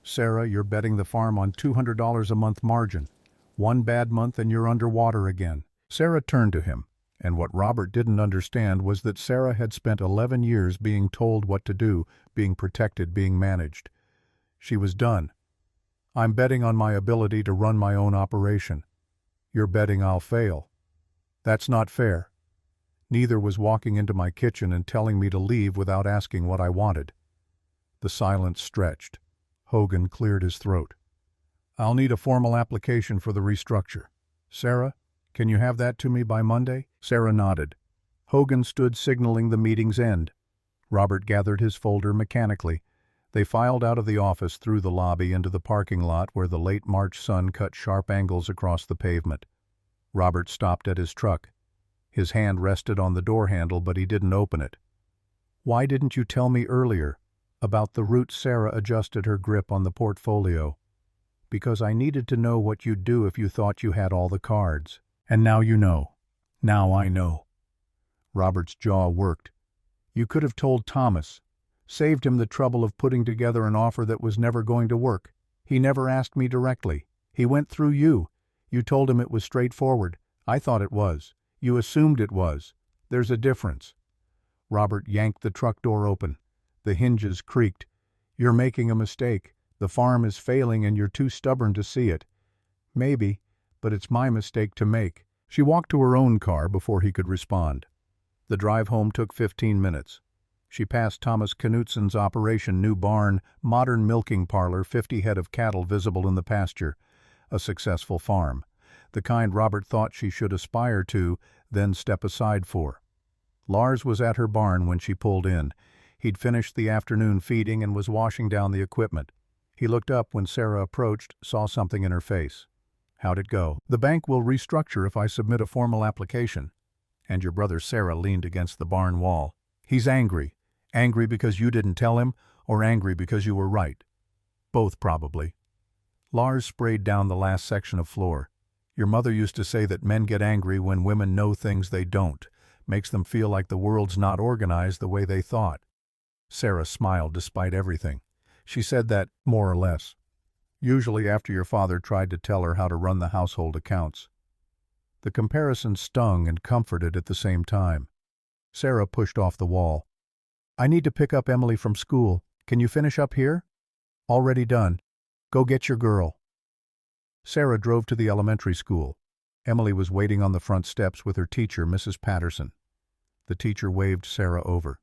S1: Sarah, you're betting the farm on $200 a month margin. One bad month and you're underwater again." Sarah turned to him, and what Robert didn't understand was that Sarah had spent 11 years being told what to do, being protected, being managed. She was done. "I'm betting on my ability to run my own operation. You're betting I'll fail. That's not fair. Neither was walking into my kitchen and telling me to leave without asking what I wanted." The silence stretched. Hogan cleared his throat. "I'll need a formal application for the restructure. Sarah, can you have that to me by Monday?" Sarah nodded. Hogan stood signaling the meeting's end. Robert gathered his folder mechanically. They filed out of the office through the lobby into the parking lot where the late March sun cut sharp angles across the pavement. Robert stopped at his truck. His hand rested on the door handle, but he didn't open it. "Why didn't you tell me earlier about the route?" Sarah adjusted her grip on the portfolio. "Because I needed to know what you'd do if you thought you had all the cards. And now you know. Now I know." Robert's jaw worked. "You could have told Thomas. Saved him the trouble of putting together an offer that was never going to work. He never asked me directly. He went through you. You told him it was straightforward. I thought it was. You assumed it was. There's a difference." Robert yanked the truck door open. The hinges creaked. "You're making a mistake. The farm is failing and you're too stubborn to see it." "Maybe, but it's my mistake to make." She walked to her own car before he could respond. The drive home took 15 minutes. She passed Thomas Knudsen's operation, new barn, modern milking parlor, 50 head of cattle visible in the pasture. A successful farm. The kind Robert thought she should aspire to, then step aside for. Lars was at her barn when she pulled in. He'd finished the afternoon feeding and was washing down the equipment. He looked up when Sarah approached, saw something in her face. How'd it go? The bank will restructure if I submit a formal application. And your brother Sarah leaned against the barn wall. He's angry. Angry because you didn't tell him, or angry because you were right? Both, probably. Lars sprayed down the last section of floor. Your mother used to say that men get angry when women know things they don't. Makes them feel like the world's not organized the way they thought. Sarah smiled despite everything. She said that, more or less. Usually after your father tried to tell her how to run the household accounts. The comparison stung and comforted at the same time. Sarah pushed off the wall. I need to pick up Emily from school. Can you finish up here? Already done. Go get your girl. Sarah drove to the elementary school. Emily was waiting on the front steps with her teacher, Mrs. Patterson. The teacher waved Sarah over.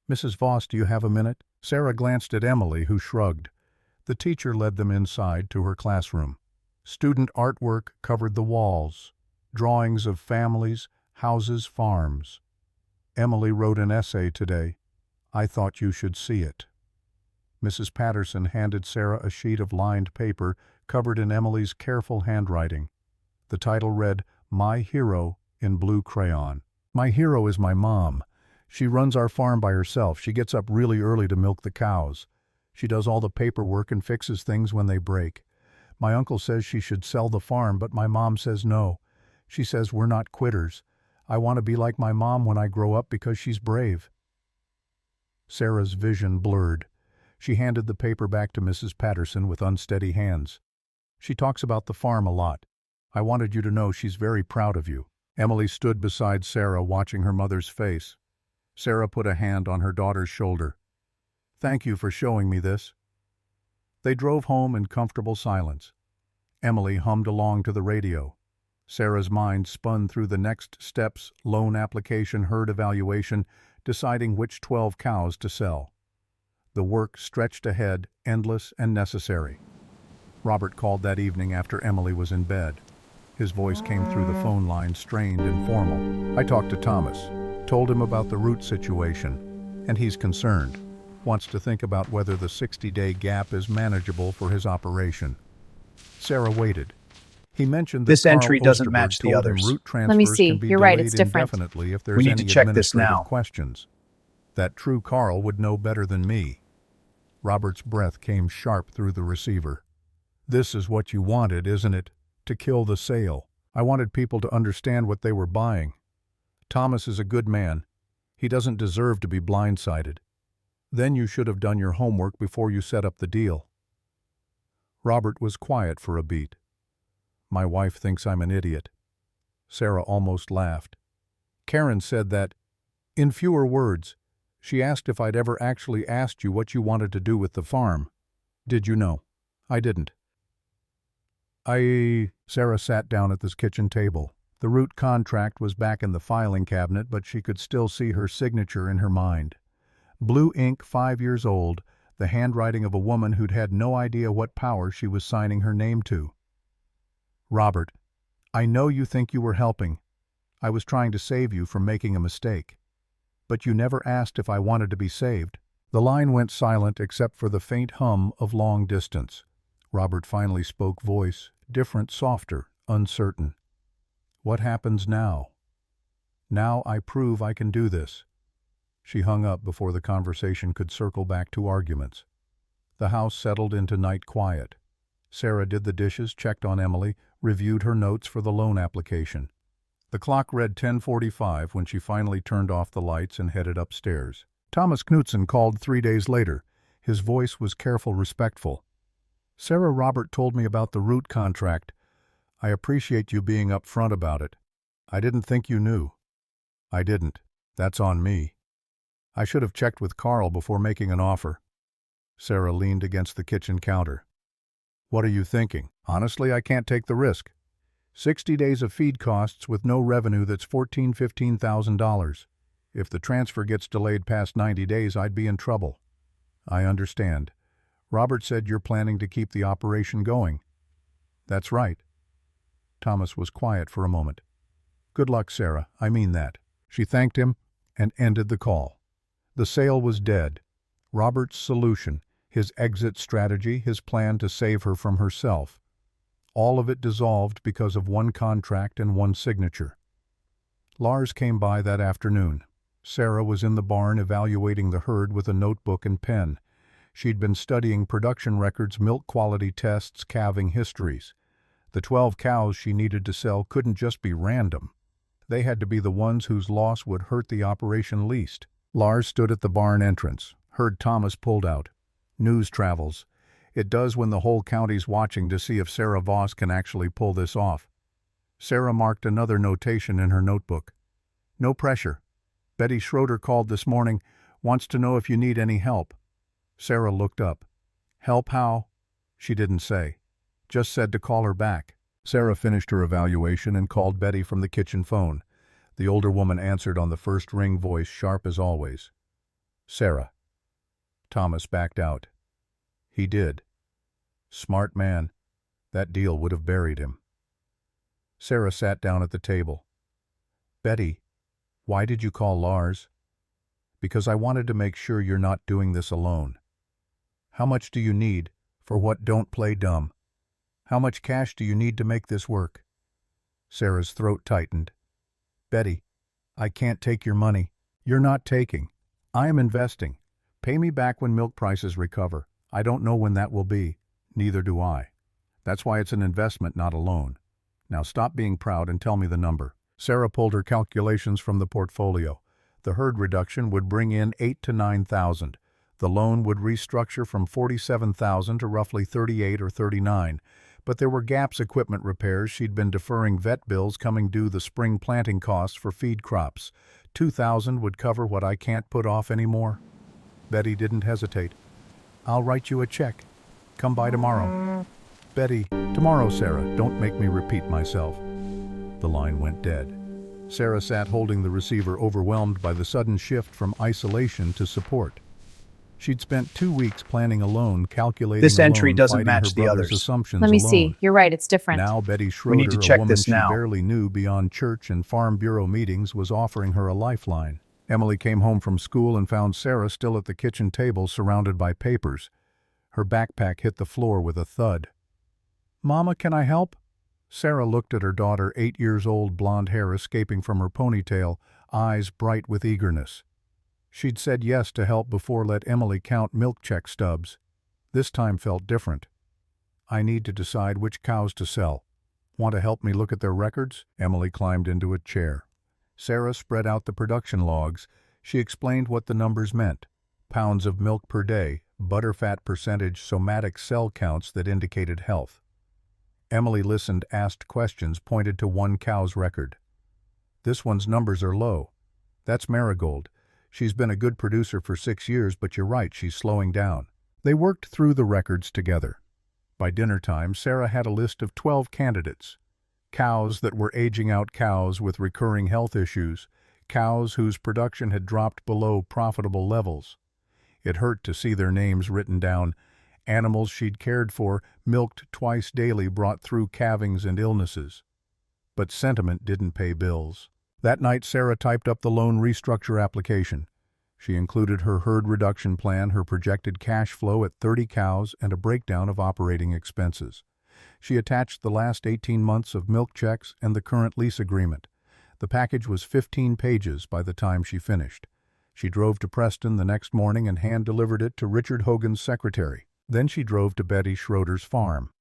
S1: Mrs. Voss, do you have a minute? Sarah glanced at Emily, who shrugged. The teacher led them inside to her classroom. Student artwork covered the walls. Drawings of families, houses, farms. Emily wrote an essay today. I thought you should see it. Mrs. Patterson handed Sarah a sheet of lined paper covered in Emily's careful handwriting. The title read, My Hero, in blue crayon. My hero is my mom. She runs our farm by herself. She gets up really early to milk the cows. She does all the paperwork and fixes things when they break. My uncle says she should sell the farm, but my mom says no. She says we're not quitters. I want to be like my mom when I grow up because she's brave. Sarah's vision blurred. She handed the paper back to Mrs. Patterson with unsteady hands. She talks about the farm a lot. I wanted you to know she's very proud of you. Emily stood beside Sarah, watching her mother's face. Sarah put a hand on her daughter's shoulder. Thank you for showing me this. They drove home in comfortable silence. Emily hummed along to the radio. Sarah's mind spun through the next steps, loan application, herd evaluation, deciding which 12 cows to sell. The work stretched ahead, endless and necessary. Robert called that evening after Emily was in bed. His voice came through the phone line, strained and formal. I talked to Thomas, told him about the root situation, and he's concerned. Wants to think about whether the 60-day gap is manageable for his operation. Sarah waited. He mentioned that
S2: This entry
S1: Carl
S2: doesn't
S1: Osterberg
S2: match the
S1: told him
S2: others.
S1: root
S3: Let me
S1: transfers
S3: see.
S1: can be
S3: You're right,
S1: delayed
S3: it's different.
S1: indefinitely if there's
S2: We need
S1: any
S2: to check this
S1: administrative
S2: now.
S1: questions. That true Carl would know better than me. Robert's breath came sharp through the receiver. This is what you wanted, isn't it? To kill the sale. I wanted people to understand what they were buying. Thomas is a good man. He doesn't deserve to be blindsided. Then you should have done your homework before you set up the deal. Robert was quiet for a beat. My wife thinks I'm an idiot. Sarah almost laughed. Karen said that, in fewer words, she asked if I'd ever actually asked you what you wanted to do with the farm. Did you know? I didn't. Sarah sat down at this kitchen table. The root contract was back in the filing cabinet, but she could still see her signature in her mind. Blue ink, 5 years old, the handwriting of a woman who'd had no idea what power she was signing her name to. Robert, I know you think you were helping. I was trying to save you from making a mistake. But you never asked if I wanted to be saved. The line went silent except for the faint hum of long distance. Robert finally spoke, voice, different, softer, uncertain. What happens now? Now I prove I can do this. She hung up before the conversation could circle back to arguments. The house settled into night quiet. Sarah did the dishes, checked on Emily, reviewed her notes for the loan application. The clock read 10:45 when she finally turned off the lights and headed upstairs. Thomas Knutson called 3 days later. His voice was careful, respectful. Sarah, Robert told me about the root contract. I appreciate you being upfront about it. I didn't think you knew. I didn't. That's on me. I should have checked with Carl before making an offer. Sarah leaned against the kitchen counter. What are you thinking? Honestly, I can't take the risk. 60 days of feed costs with no revenue, that's $14,000–15,000. If the transfer gets delayed past 90 days, I'd be in trouble. I understand. Robert said you're planning to keep the operation going. That's right. Thomas was quiet for a moment. Good luck, Sarah, I mean that. She thanked him and ended the call. The sale was dead. Robert's solution, his exit strategy, his plan to save her from herself. All of it dissolved because of one contract and one signature. Lars came by that afternoon. Sarah was in the barn evaluating the herd with a notebook and pen. She'd been studying production records, milk quality tests, calving histories. The 12 cows she needed to sell couldn't just be random. They had to be the ones whose loss would hurt the operation least. Lars stood at the barn entrance. Heard Thomas pulled out. News travels. It does when the whole county's watching to see if Sarah Voss can actually pull this off. Sarah marked another notation in her notebook. No pressure. Betty Schroeder called this morning, wants to know if you need any help. Sarah looked up. Help how? She didn't say. Just said to call her back. Sarah finished her evaluation and called Betty from the kitchen phone. The older woman answered on the first ring, voice sharp as always. Sarah. Thomas backed out. He did. Smart man. That deal would have buried him. Sarah sat down at the table. Betty, why did you call Lars? Because I wanted to make sure you're not doing this alone. How much do you need? For what? Don't play dumb. How much cash do you need to make this work? Sarah's throat tightened. Betty, I can't take your money. You're not taking. I am investing. Pay me back when milk prices recover. I don't know when that will be. Neither do I. That's why it's an investment, not a loan. Now stop being proud and tell me the number. Sarah pulled her calculations from the portfolio. The herd reduction would bring in 8,000 to 9,000. The loan would restructure from 47,000 to roughly 38 or 39. But there were gaps, equipment repairs. She'd been deferring vet bills coming due, the spring planting costs for feed crops. 2,000 would cover what I can't put off anymore. Betty didn't hesitate. I'll write you a check. Come by tomorrow. Betty, tomorrow, Sarah. Don't make me repeat myself. The line went dead. Sarah sat holding the receiver, overwhelmed by the sudden shift from isolation to support. She'd spent 2 weeks planning a loan, calculating
S2: This entry
S1: alone,
S2: doesn't
S1: fighting
S2: match
S1: her
S2: the
S1: brother's
S2: others.
S1: assumptions
S3: Let me
S1: alone.
S3: see. You're right, it's different.
S1: Now Betty
S2: We
S1: Schroeder,
S2: need to check
S1: a woman
S2: this
S1: she
S2: now.
S1: barely knew beyond church and Farm Bureau meetings, was offering her a lifeline. Emily came home from school and found Sarah still at the kitchen table, surrounded by papers. Her backpack hit the floor with a thud. Mama, can I help? Sarah looked at her daughter, 8 years old, blonde hair escaping from her ponytail, eyes bright with eagerness. She'd said yes to help before, let Emily count milk check stubs. This time felt different. I need to decide which cows to sell. Want to help me look at their records? Emily climbed into a chair. Sarah spread out the production logs. She explained what the numbers meant. Pounds of milk per day, butterfat percentage, somatic cell counts that indicated health. Emily listened, asked questions, pointed to one cow's record. This one's numbers are low. That's Marigold. She's been a good producer for 6 years, but you're right, she's slowing down. They worked through the records together. By dinner time, Sarah had a list of 12 candidates. Cows that were aging out, cows with recurring health issues, cows whose production had dropped below profitable levels. It hurt to see their names written down. Animals she'd cared for, milked twice daily, brought through calvings and illnesses. But sentiment didn't pay bills. That night, Sarah typed up the loan restructure application. She included her herd reduction plan, her projected cash flow at 30 cows, and a breakdown of operating expenses. She attached the last 18 months of milk checks and the current lease agreement. The package was 15 pages by the time she finished. She drove to Preston the next morning and hand-delivered it to Richard Hogan's secretary. Then she drove to Betty Schroeder's farm.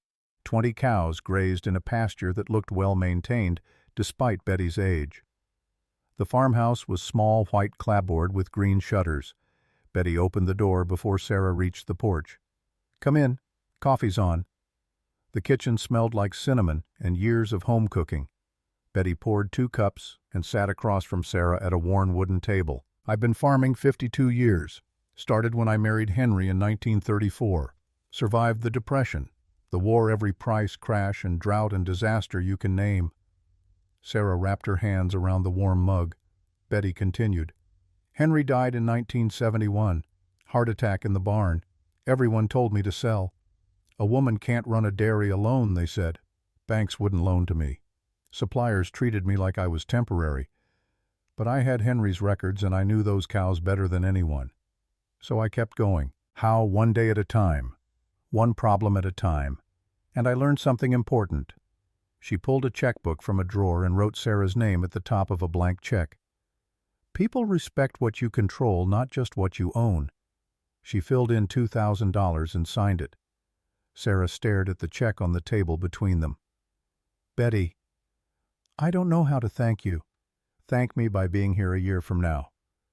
S1: 20 cows grazed in a pasture that looked well-maintained, despite Betty's age. The farmhouse was small, white clapboard with green shutters. Betty opened the door before Sarah reached the porch. Come in. Coffee's on. The kitchen smelled like cinnamon and years of home cooking. Betty poured 2 cups and sat across from Sarah at a worn wooden table. I've been farming 52 years. Started when I married Henry in 1934. Survived the Depression, the war, every price crash and drought and disaster you can name. Sarah wrapped her hands around the warm mug. Betty continued. Henry died in 1971. Heart attack in the barn. Everyone told me to sell. A woman can't run a dairy alone, they said. Banks wouldn't loan to me. Suppliers treated me like I was temporary. But I had Henry's records and I knew those cows better than anyone. So I kept going. How? One day at a time. One problem at a time. And I learned something important. She pulled a checkbook from a drawer and wrote Sarah's name at the top of a blank check. People respect what you control, not just what you own. She filled in $2,000 and signed it. Sarah stared at the check on the table between them. Betty, I don't know how to thank you. Thank me by being here a year from now.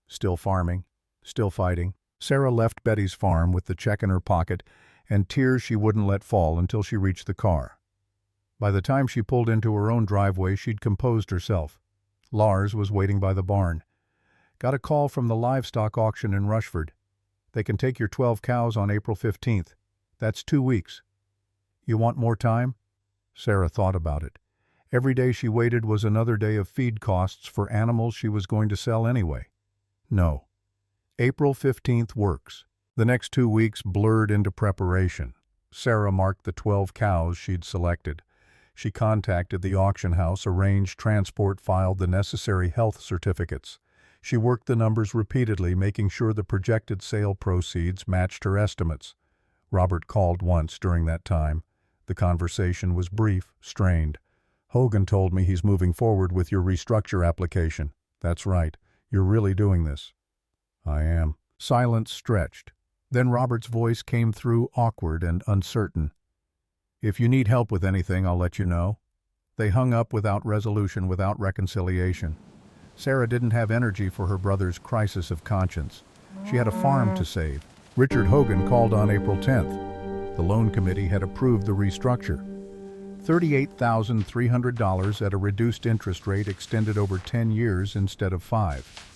S1: Still farming, still fighting. Sarah left Betty's farm with the check in her pocket and tears she wouldn't let fall until she reached the car. By the time she pulled into her own driveway, she'd composed herself. Lars was waiting by the barn. Got a call from the livestock auction in Rushford. They can take your 12 cows on April 15th. That's 2 weeks. You want more time? Sarah thought about it. Every day she waited was another day of feed costs for animals she was going to sell anyway. No. April 15th works. The next 2 weeks blurred into preparation. Sarah marked the 12 cows she'd selected. She contacted the auction house, arranged transport, filed the necessary health certificates. She worked the numbers repeatedly, making sure the projected sale proceeds matched her estimates. Robert called once during that time. The conversation was brief, strained. Hogan told me he's moving forward with your restructure application. That's right. You're really doing this. I am. Silence stretched. Then Robert's voice came through, awkward and uncertain. If you need help with anything, I'll let you know. They hung up without resolution, without reconciliation. Sarah didn't have energy for her brother's crisis of conscience. She had a farm to save. Richard Hogan called on April 10th. The loan committee had approved the restructure. $38,300 at a reduced interest rate extended over 10 years instead of 5.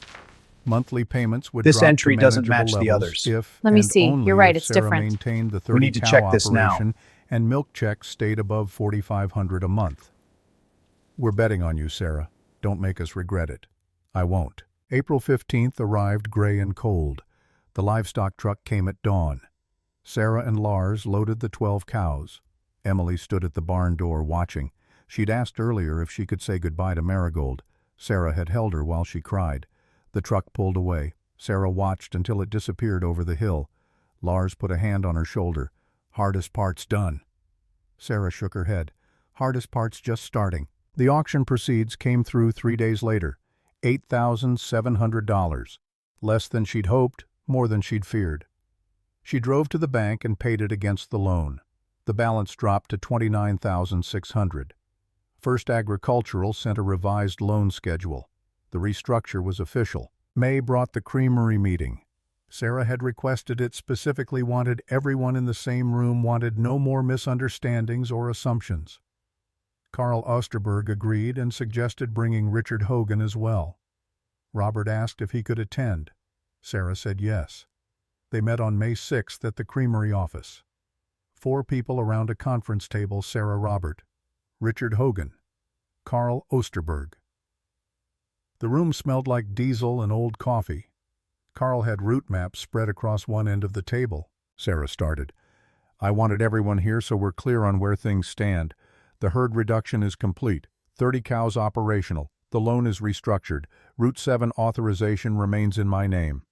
S1: Monthly payments would
S2: This
S1: drop
S2: entry
S1: to
S2: doesn't
S1: manageable
S2: match the
S1: levels
S2: others.
S1: if
S3: Let me
S1: and
S3: see.
S1: only
S3: You're right,
S1: if
S3: it's
S1: Sarah
S3: different.
S1: maintained the
S2: We need to
S1: 30-cow
S2: check this now.
S1: operation and milk checks stayed above $4,500 a month. We're betting on you, Sarah. Don't make us regret it. I won't. April 15th arrived gray and cold. The livestock truck came at dawn. Sarah and Lars loaded the 12 cows. Emily stood at the barn door watching. She'd asked earlier if she could say goodbye to Marigold. Sarah had held her while she cried. The truck pulled away. Sarah watched until it disappeared over the hill. Lars put a hand on her shoulder. Hardest part's done. Sarah shook her head. Hardest part's just starting. The auction proceeds came through 3 days later. $8,700. Less than she'd hoped, more than she'd feared. She drove to the bank and paid it against the loan. The balance dropped to $29,600. First Agricultural sent a revised loan schedule. The restructure was official. May brought the creamery meeting. Sarah had requested it specifically, wanted everyone in the same room, wanted no more misunderstandings or assumptions. Carl Osterberg agreed and suggested bringing Richard Hogan as well. Robert asked if he could attend. Sarah said yes. They met on May 6th at the creamery office. 4 people around a conference table: Sarah, Robert, Richard Hogan, Carl Osterberg. The room smelled like diesel and old coffee. Carl had route maps spread across one end of the table. Sarah started. I wanted everyone here so we're clear on where things stand. The herd reduction is complete. 30 cows operational. The loan is restructured. Route 7 authorization remains in my name.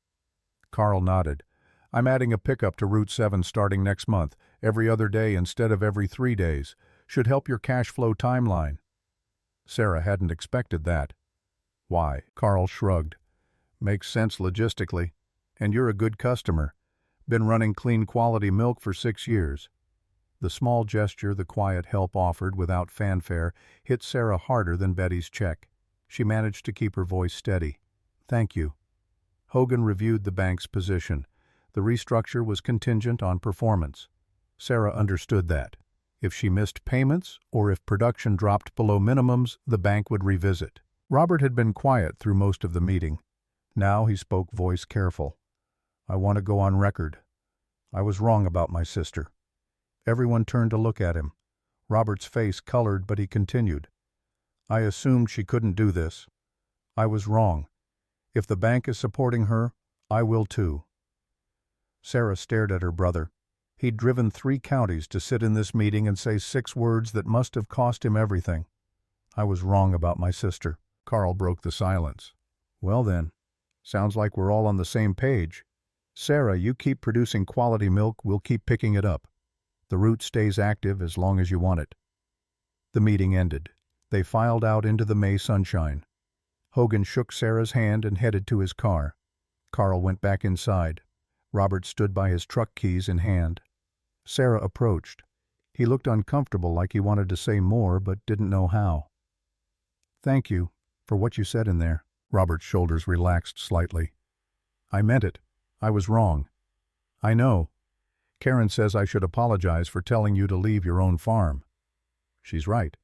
S1: Carl nodded. I'm adding a pickup to Route 7 starting next month, every other day instead of every 3 days. Should help your cash flow timeline. Sarah hadn't expected that. Why? Carl shrugged. Makes sense logistically. And you're a good customer. Been running clean quality milk for 6 years. The small gesture the quiet help offered without fanfare hit Sarah harder than Betty's check. She managed to keep her voice steady. Thank you. Hogan reviewed the bank's position. The restructure was contingent on performance. Sarah understood that. If she missed payments or if production dropped below minimums, the bank would revisit. Robert had been quiet through most of the meeting. Now he spoke, voice careful. I want to go on record. I was wrong about my sister. Everyone turned to look at him. Robert's face colored, but he continued. I assumed she couldn't do this. I was wrong. If the bank is supporting her, I will too. Sarah stared at her brother. He'd driven 3 counties to sit in this meeting and say 6 words that must have cost him everything. I was wrong about my sister. Carl broke the silence. Well then, sounds like we're all on the same page. Sarah, you keep producing quality milk, we'll keep picking it up. The route stays active as long as you want it. The meeting ended. They filed out into the May sunshine. Hogan shook Sarah's hand and headed to his car. Carl went back inside. Robert stood by his truck keys in hand. Sarah approached. He looked uncomfortable, like he wanted to say more but didn't know how. Thank you for what you said in there. Robert's shoulders relaxed slightly. I meant it. I was wrong. I know. Karen says I should apologize for telling you to leave your own farm. She's right.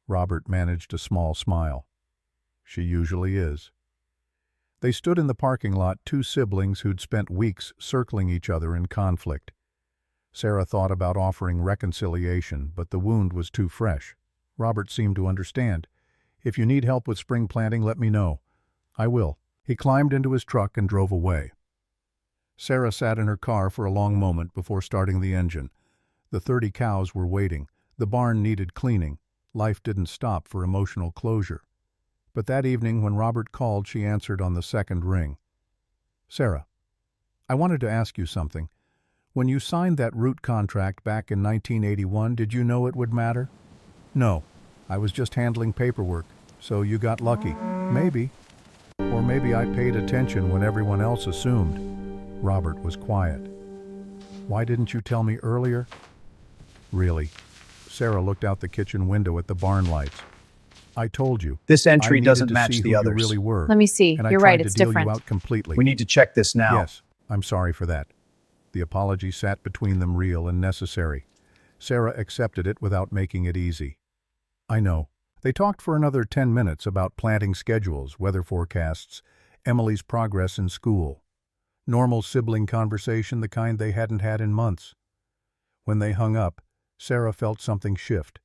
S1: Robert managed a small smile. She usually is. They stood in the parking lot, two siblings who'd spent weeks circling each other in conflict. Sarah thought about offering reconciliation, but the wound was too fresh. Robert seemed to understand. If you need help with spring planting, let me know. I will. He climbed into his truck and drove away. Sarah sat in her car for a long moment before starting the engine. The 30 cows were waiting. The barn needed cleaning. Life didn't stop for emotional closure. But that evening, when Robert called, she answered on the second ring. Sarah, I wanted to ask you something. When you signed that route contract back in 1981, did you know it would matter? No. I was just handling paperwork, so you got lucky. Maybe. Or maybe I paid attention when everyone else assumed. Robert was quiet. Why didn't you tell me earlier? Really? Sarah looked out the kitchen window at the barn lights. I told you.
S2: This entry
S1: I needed
S2: doesn't
S1: to
S2: match
S1: see
S2: the
S1: who
S2: others.
S1: You really were.
S3: Let me see.
S1: And
S3: You're
S1: I tried
S3: right,
S1: to
S3: it's
S1: deal
S3: different.
S1: you out completely.
S2: We need to check this now.
S1: Yes, I'm sorry for that. The apology sat between them, real and necessary. Sarah accepted it without making it easy. I know. They talked for another 10 minutes about planting schedules, weather forecasts, Emily's progress in school. Normal sibling conversation, the kind they hadn't had in months. When they hung up, Sarah felt something shift.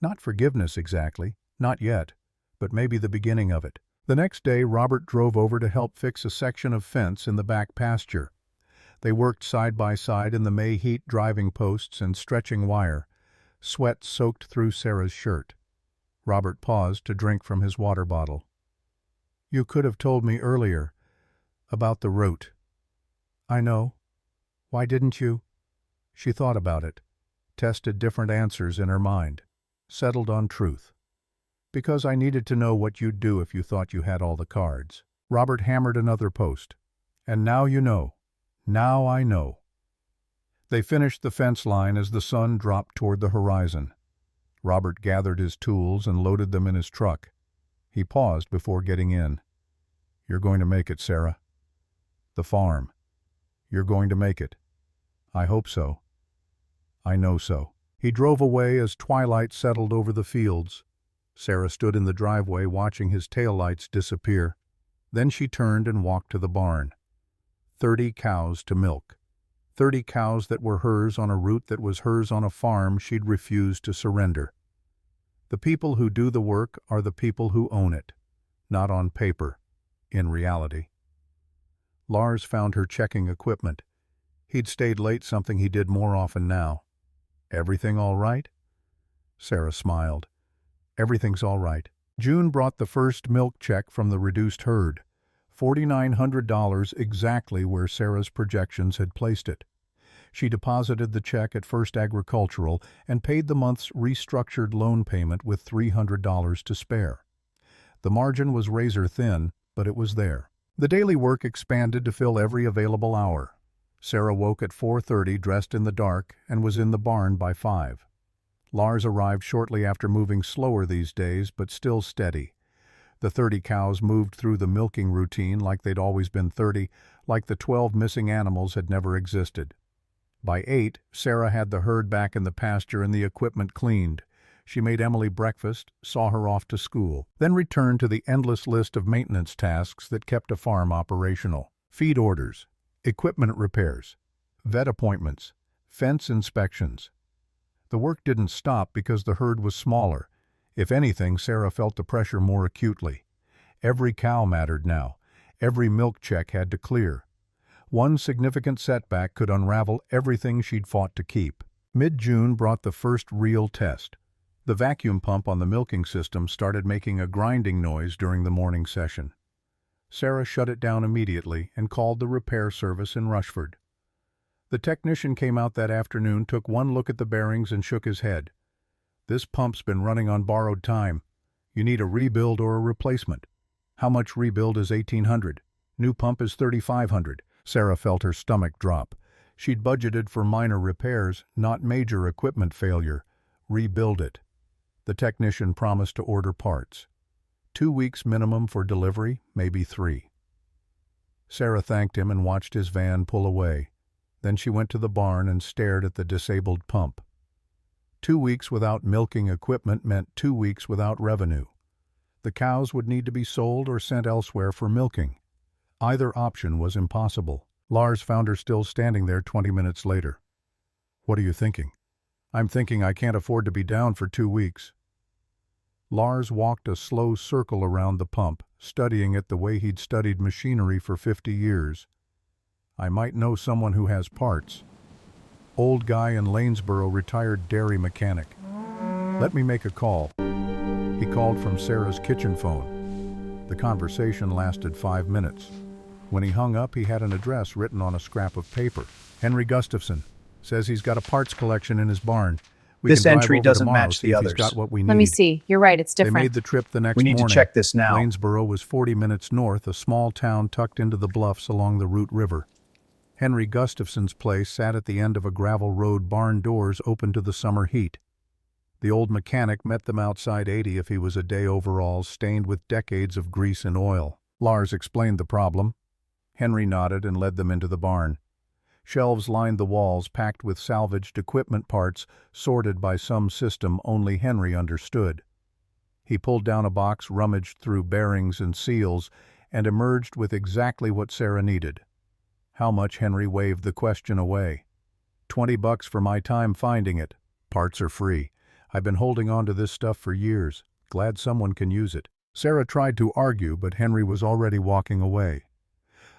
S1: Not forgiveness exactly, not yet, but maybe the beginning of it. The next day, Robert drove over to help fix a section of fence in the back pasture. They worked side by side in the May heat, driving posts and stretching wire. Sweat soaked through Sarah's shirt. Robert paused to drink from his water bottle. You could have told me earlier about the route. I know. Why didn't you? She thought about it, tested different answers in her mind, settled on truth. Because I needed to know what you'd do if you thought you had all the cards. Robert hammered another post. And now you know. Now I know. They finished the fence line as the sun dropped toward the horizon. Robert gathered his tools and loaded them in his truck. He paused before getting in. You're going to make it, Sarah. The farm. You're going to make it. I hope so. I know so. He drove away as twilight settled over the fields. Sarah stood in the driveway watching his taillights disappear. Then she turned and walked to the barn. 30 cows to milk. 30 cows that were hers on a route that was hers on a farm she'd refused to surrender. The people who do the work are the people who own it, not on paper, in reality. Lars found her checking equipment. He'd stayed late, something he did more often now. Everything all right? Sarah smiled. Everything's all right. June brought the first milk check from the reduced herd. $4,900, exactly where Sarah's projections had placed it. She deposited the check at First Agricultural and paid the month's restructured loan payment with $300 to spare. The margin was razor thin, but it was there. The daily work expanded to fill every available hour. Sarah woke at 4:30, dressed in the dark, and was in the barn by 5. Lars arrived shortly after, moving slower these days, but still steady. The 30 cows moved through the milking routine like they'd always been 30, like the 12 missing animals had never existed. By 8, Sarah had the herd back in the pasture and the equipment cleaned. She made Emily breakfast, saw her off to school, then returned to the endless list of maintenance tasks that kept a farm operational. Feed orders, equipment repairs, vet appointments, fence inspections. The work didn't stop because the herd was smaller. If anything, Sarah felt the pressure more acutely. Every cow mattered now. Every milk check had to clear. One significant setback could unravel everything she'd fought to keep. Mid-June brought the first real test. The vacuum pump on the milking system started making a grinding noise during the morning session. Sarah shut it down immediately and called the repair service in Rushford. The technician came out that afternoon, took one look at the bearings and shook his head. "This pump's been running on borrowed time. You need a rebuild or a replacement." "How much rebuild is $1,800? New pump is $3,500. Sarah felt her stomach drop. She'd budgeted for minor repairs, not major equipment failure. Rebuild it. The technician promised to order parts. 2 weeks minimum for delivery, maybe 3. Sarah thanked him and watched his van pull away. Then she went to the barn and stared at the disabled pump. 2 weeks without milking equipment meant 2 weeks without revenue. The cows would need to be sold or sent elsewhere for milking. Either option was impossible. Lars found her still standing there 20 minutes later. "What are you thinking?" "I'm thinking I can't afford to be down for 2 weeks. Lars walked a slow circle around the pump, studying it the way he'd studied machinery for 50 years. "I might know someone who has parts. Old guy in Lanesboro, retired dairy mechanic. Let me make a call." He called from Sarah's kitchen phone. The conversation lasted 5 minutes. When he hung up, he had an address written on a scrap of paper. "Henry Gustafson. Says he's got a parts collection in his barn. We
S2: This
S1: can drive
S2: entry
S1: over
S2: doesn't
S1: tomorrow,
S2: match
S1: see
S2: the
S1: if he's
S2: others.
S1: got what we need."
S3: Let me see. You're right, it's
S1: They
S3: different.
S1: made the trip the next
S2: We need
S1: morning.
S2: to check this now.
S1: Lanesboro was 40 minutes north, a small town tucked into the bluffs along the Root River. Henry Gustafson's place sat at the end of a gravel road, barn doors open to the summer heat. The old mechanic met them outside 80 if he was a day overalls stained with decades of grease and oil. Lars explained the problem. Henry nodded and led them into the barn. Shelves lined the walls, packed with salvaged equipment parts, sorted by some system only Henry understood. He pulled down a box, rummaged through bearings and seals, and emerged with exactly what Sarah needed. "How much?" Henry waved the question away. $20 for my time finding it. Parts are free. I've been holding on to this stuff for years. Glad someone can use it." Sarah tried to argue, but Henry was already walking away.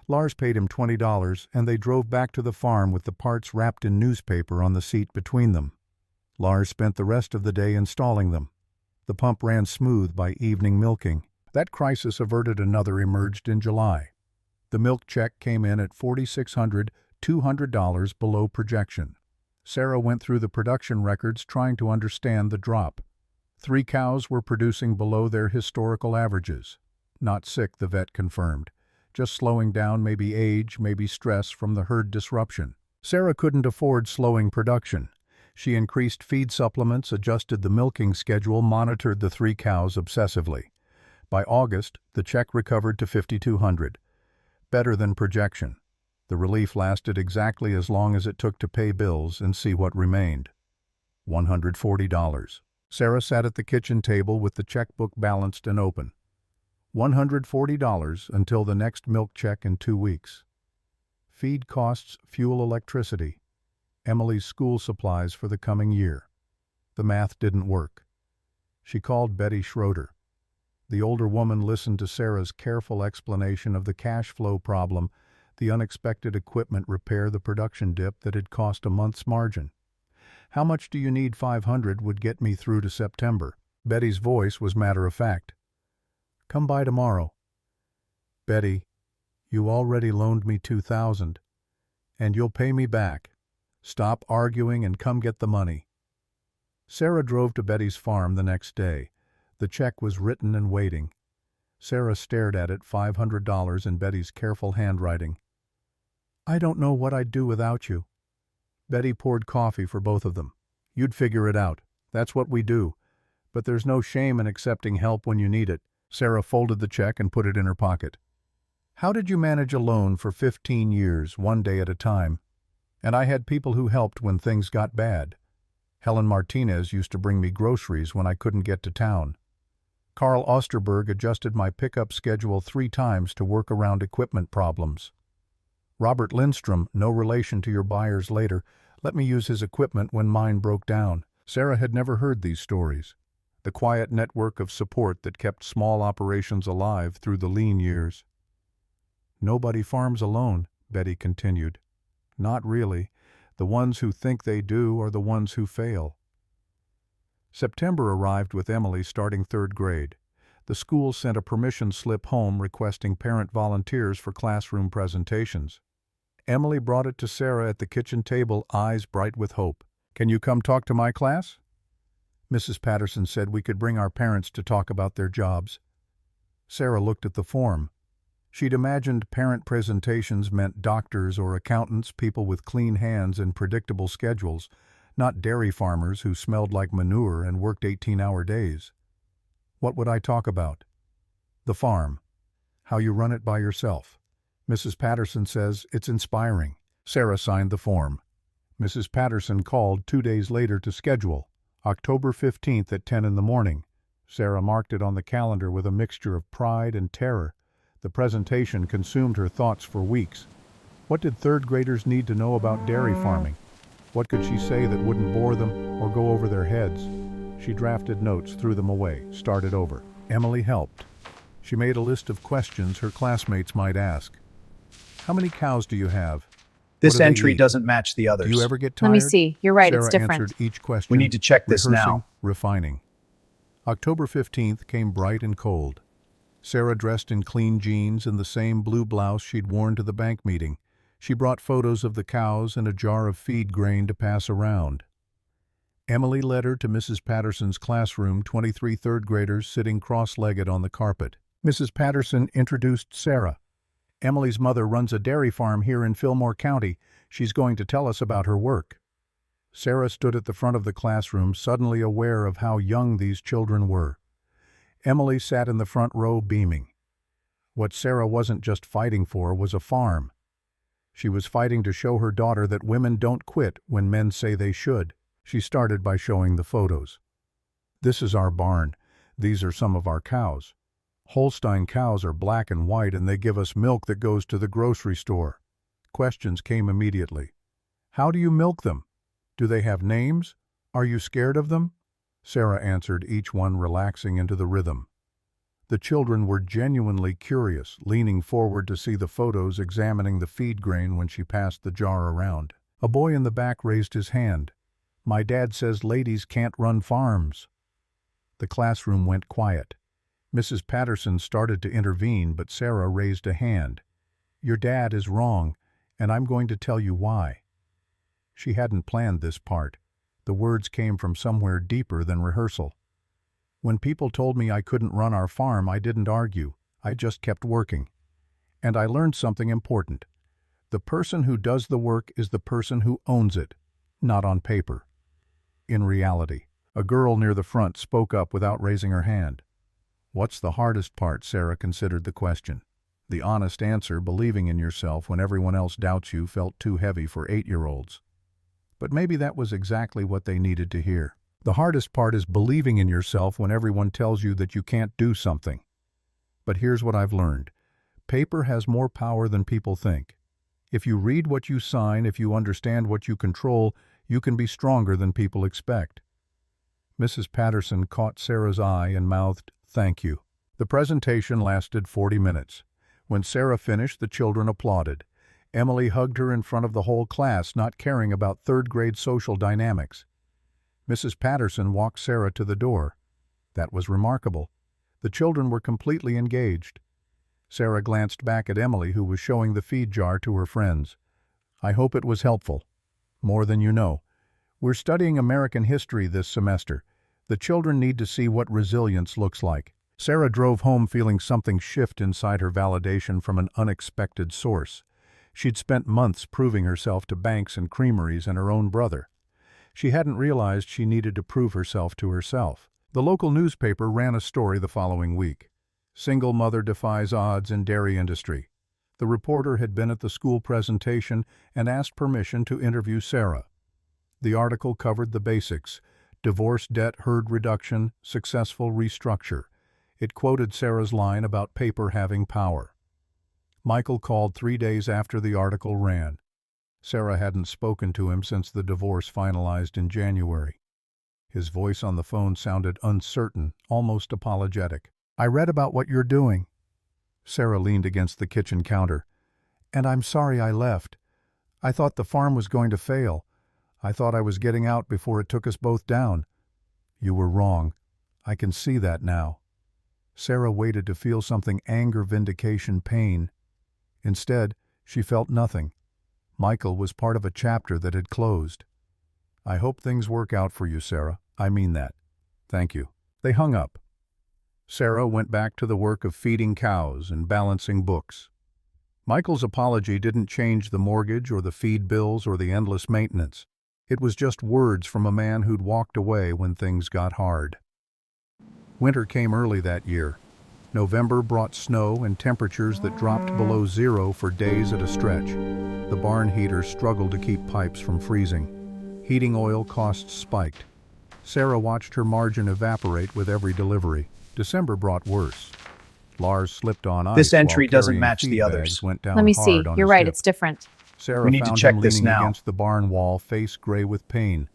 S1: Lars paid him $20, and they drove back to the farm with the parts wrapped in newspaper on the seat between them. Lars spent the rest of the day installing them. The pump ran smooth by evening milking. That crisis averted, another emerged in July. The milk check came in at $4,600, $200 below projection. Sarah went through the production records trying to understand the drop. 3 cows were producing below their historical averages. Not sick, the vet confirmed. Just slowing down, maybe age, maybe stress from the herd disruption. Sarah couldn't afford slowing production. She increased feed supplements, adjusted the milking schedule, monitored the 3 cows obsessively. By August, the check recovered to $5,200. Better than projection. The relief lasted exactly as long as it took to pay bills and see what remained. $140. Sarah sat at the kitchen table with the checkbook balanced and open. $140 until the next milk check in 2 weeks. Feed costs, fuel, electricity. Emily's school supplies for the coming year. The math didn't work. She called Betty Schroeder. The older woman listened to Sarah's careful explanation of the cash flow problem, the unexpected equipment repair, the production dip that had cost a month's margin. "How much do you need?" $500 would get me through to September. Betty's voice was matter-of-fact. "Come by tomorrow." "Betty, you already loaned me $2,000, and you'll pay me back. Stop arguing and come get the money." Sarah drove to Betty's farm the next day. The check was written and waiting. Sarah stared at it, $500 in Betty's careful handwriting. "I don't know what I'd do without you." Betty poured coffee for both of them. "You'd figure it out. That's what we do. But there's no shame in accepting help when you need it." Sarah folded the check and put it in her pocket. "How did you manage a loan for 15 years, one day at a time? And I had people who helped when things got bad. Helen Martinez used to bring me groceries when I couldn't get to town. Carl Osterberg adjusted my pickup schedule 3 times to work around equipment problems. Robert Lindstrom, no relation to your buyers later, let me use his equipment when mine broke down." Sarah had never heard these stories. The quiet network of support that kept small operations alive through the lean years. "Nobody farms alone," Betty continued. "Not really. The ones who think they do are the ones who fail." September arrived with Emily starting third grade. The school sent a permission slip home requesting parent volunteers for classroom presentations. Emily brought it to Sarah at the kitchen table, eyes bright with hope. "Can you come talk to my class?" Mrs. Patterson said we could bring our parents to talk about their jobs. Sarah looked at the form. She'd imagined parent presentations meant doctors or accountants, people with clean hands and predictable schedules, not dairy farmers who smelled like manure and worked 18-hour days. What would I talk about? The farm. How you run it by yourself. Mrs. Patterson says it's inspiring. Sarah signed the form. Mrs. Patterson called 2 days later to schedule, October 15th at 10 in the morning. Sarah marked it on the calendar with a mixture of pride and terror. The presentation consumed her thoughts for weeks. What did third graders need to know about dairy farming? What could she say that wouldn't bore them or go over their heads? She drafted notes, threw them away, started over. Emily helped. She made a list of questions her classmates might ask. How many cows do you have?
S2: This
S1: What do they
S2: entry
S1: eat?
S2: doesn't match the others.
S1: Do you ever get tired?
S3: Let me see. You're right,
S1: Sarah
S3: it's different.
S1: answered each question.
S2: We need to check this
S1: rehearsing,
S2: now.
S1: refining. October 15th came bright and cold. Sarah dressed in clean jeans and the same blue blouse she'd worn to the bank meeting. She brought photos of the cows and a jar of feed grain to pass around. Emily led her to Mrs. Patterson's classroom, 23 third graders sitting cross-legged on the carpet. Mrs. Patterson introduced Sarah. Emily's mother runs a dairy farm here in Fillmore County. She's going to tell us about her work. Sarah stood at the front of the classroom, suddenly aware of how young these children were. Emily sat in the front row, beaming. What Sarah wasn't just fighting for was a farm. She was fighting to show her daughter that women don't quit when men say they should. She started by showing the photos. This is our barn. These are some of our cows. Holstein cows are black and white, and they give us milk that goes to the grocery store. Questions came immediately. How do you milk them? Do they have names? Are you scared of them? Sarah answered each one, relaxing into the rhythm. The children were genuinely curious, leaning forward to see the photos, examining the feed grain when she passed the jar around. A boy in the back raised his hand. "My dad says ladies can't run farms." The classroom went quiet. Mrs. Patterson started to intervene, but Sarah raised a hand. "Your dad is wrong, and I'm going to tell you why." She hadn't planned this part. The words came from somewhere deeper than rehearsal. "When people told me I couldn't run our farm, I didn't argue. I just kept working. And I learned something important. The person who does the work is the person who owns it, not on paper. In reality." A girl near the front spoke up without raising her hand. "What's the hardest part?" Sarah considered the question. The honest answer, believing in yourself when everyone else doubts you, felt too heavy for 8-year-olds. But maybe that was exactly what they needed to hear. The hardest part is believing in yourself when everyone tells you that you can't do something. But here's what I've learned. Paper has more power than people think. If you read what you sign, if you understand what you control, you can be stronger than people expect. Mrs. Patterson caught Sarah's eye and mouthed, "Thank you." The presentation lasted 40 minutes. When Sarah finished, the children applauded. Emily hugged her in front of the whole class, not caring about third-grade social dynamics. Mrs. Patterson walked Sarah to the door. That was remarkable. The children were completely engaged. Sarah glanced back at Emily, who was showing the feed jar to her friends. "I hope it was helpful. More than you know. We're studying American history this semester. The children need to see what resilience looks like." Sarah drove home feeling something shift inside her, validation from an unexpected source. She'd spent months proving herself to banks and creameries and her own brother. She hadn't realized she needed to prove herself to herself. The local newspaper ran a story the following week. "Single mother defies odds in dairy industry." The reporter had been at the school presentation and asked permission to interview Sarah. The article covered the basics: divorce, debt, herd reduction, successful restructure. It quoted Sarah's line about paper having power. Michael called 3 days after the article ran. Sarah hadn't spoken to him since the divorce finalized in January. His voice on the phone sounded uncertain, almost apologetic. "I read about what you're doing." Sarah leaned against the kitchen counter. "And I'm sorry I left. I thought the farm was going to fail. I thought I was getting out before it took us both down." You were wrong. I can see that now. Sarah waited to feel something: anger, vindication, pain. Instead, she felt nothing. Michael was part of a chapter that had closed. I hope things work out for you, Sarah. I mean that. Thank you. They hung up. Sarah went back to the work of feeding cows and balancing books. Michael's apology didn't change the mortgage or the feed bills or the endless maintenance. It was just words from a man who'd walked away when things got hard. Winter came early that year. November brought snow and temperatures that dropped below zero for days at a stretch. The barn heater struggled to keep pipes from freezing. Heating oil costs spiked. Sarah watched her margin evaporate with every delivery. December brought worse. Lars slipped on ice.
S2: This entry
S1: while
S2: doesn't
S1: carrying
S2: match
S1: feed
S2: the
S1: bags
S2: others.
S1: went down
S3: Let me see.
S1: hard on
S3: You're
S1: his
S3: right,
S1: hip.
S3: it's different.
S1: Sarah
S2: We need to
S1: found
S2: check
S1: him
S2: this
S1: leaning
S2: now.
S1: against the barn wall, face gray with pain.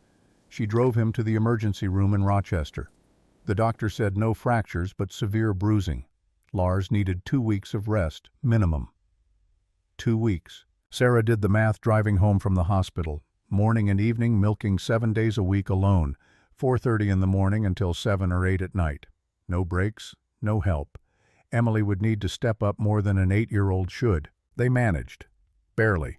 S1: She drove him to the emergency room in Rochester. The doctor said no fractures but severe bruising. Lars needed 2 weeks of rest, minimum. 2 weeks. Sarah did the math driving home from the hospital, morning and evening milking 7 days a week alone, 4:30 in the morning until 7 or 8 at night. No breaks, no help. Emily would need to step up more than an 8-year-old should. They managed. Barely.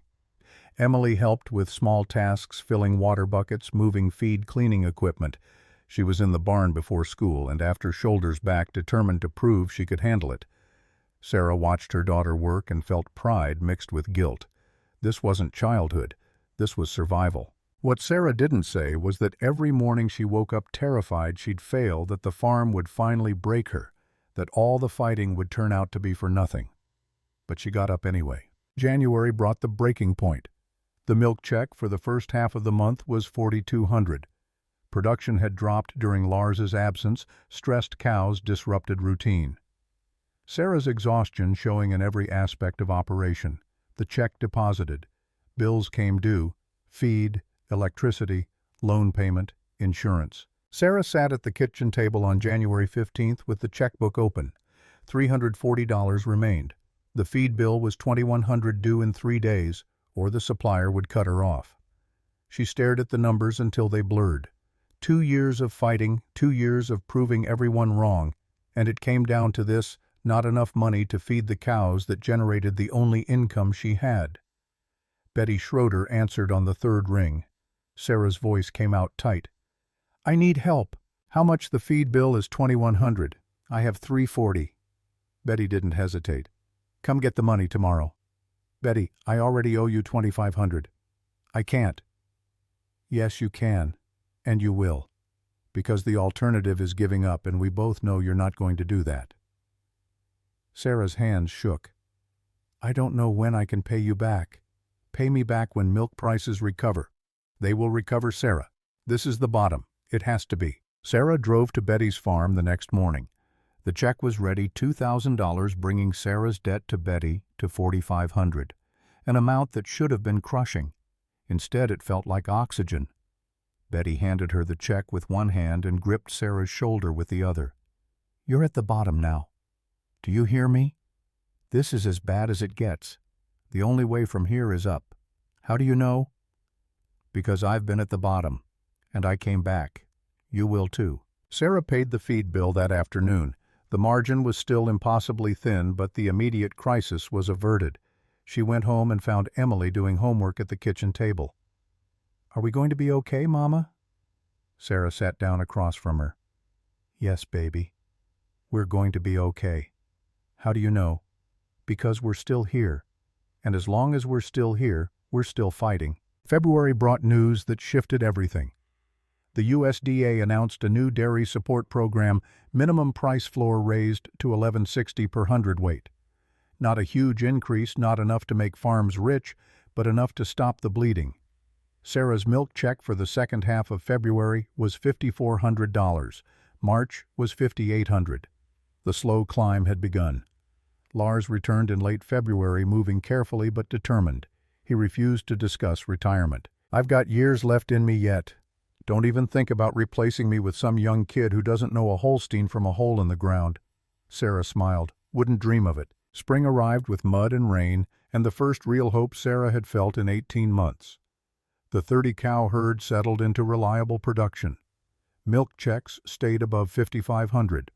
S1: Emily helped with small tasks, filling water buckets, moving feed cleaning equipment. She was in the barn before school and after shoulders back, determined to prove she could handle it. Sarah watched her daughter work and felt pride mixed with guilt. This wasn't childhood. This was survival. What Sarah didn't say was that every morning she woke up terrified she'd fail, that the farm would finally break her, that all the fighting would turn out to be for nothing. But she got up anyway. January brought the breaking point. The milk check for the first half of the month was $4,200. Production had dropped during Lars's absence. Stressed cows disrupted routine. Sarah's exhaustion showing in every aspect of operation. The check deposited. Bills came due. Feed, electricity, loan payment, insurance. Sarah sat at the kitchen table on January 15th with the checkbook open. $340 remained. The feed bill was $2,100 due in 3 days, or the supplier would cut her off. She stared at the numbers until they blurred. 2 years of fighting, 2 years of proving everyone wrong, and it came down to this: not enough money to feed the cows that generated the only income she had. Betty Schroeder answered on the third ring. Sarah's voice came out tight. I need help. How much? The feed bill is $2,100. I have $340. Betty didn't hesitate. Come get the money tomorrow. Betty, I already owe you $2,500. I can't. Yes, you can. And you will. Because the alternative is giving up, and we both know you're not going to do that. Sarah's hands shook. I don't know when I can pay you back. Pay me back when milk prices recover. They will recover, Sarah. This is the bottom. It has to be. Sarah drove to Betty's farm the next morning. The check was ready, $2,000, bringing Sarah's debt to Betty to $4,500, an amount that should have been crushing. Instead, it felt like oxygen. Betty handed her the check with one hand and gripped Sarah's shoulder with the other. You're at the bottom now. Do you hear me? This is as bad as it gets. The only way from here is up. How do you know? Because I've been at the bottom, and I came back. You will too. Sarah paid the feed bill that afternoon. The margin was still impossibly thin, but the immediate crisis was averted. She went home and found Emily doing homework at the kitchen table. Are we going to be okay, Mama? Sarah sat down across from her. Yes, baby. We're going to be okay. How do you know? Because we're still here. And as long as we're still here, we're still fighting. February brought news that shifted everything. The USDA announced a new dairy support program, minimum price floor raised to $11.60 per hundredweight. Not a huge increase, not enough to make farms rich, but enough to stop the bleeding. Sarah's milk check for the second half of February was $5,400. March was $5,800. The slow climb had begun. Lars returned in late February, moving carefully but determined. He refused to discuss retirement. I've got years left in me yet. Don't even think about replacing me with some young kid who doesn't know a Holstein from a hole in the ground. Sarah smiled. Wouldn't dream of it. Spring arrived with mud and rain, and the first real hope Sarah had felt in 18 months. The 30-cow herd settled into reliable production. Milk checks stayed above $5,500.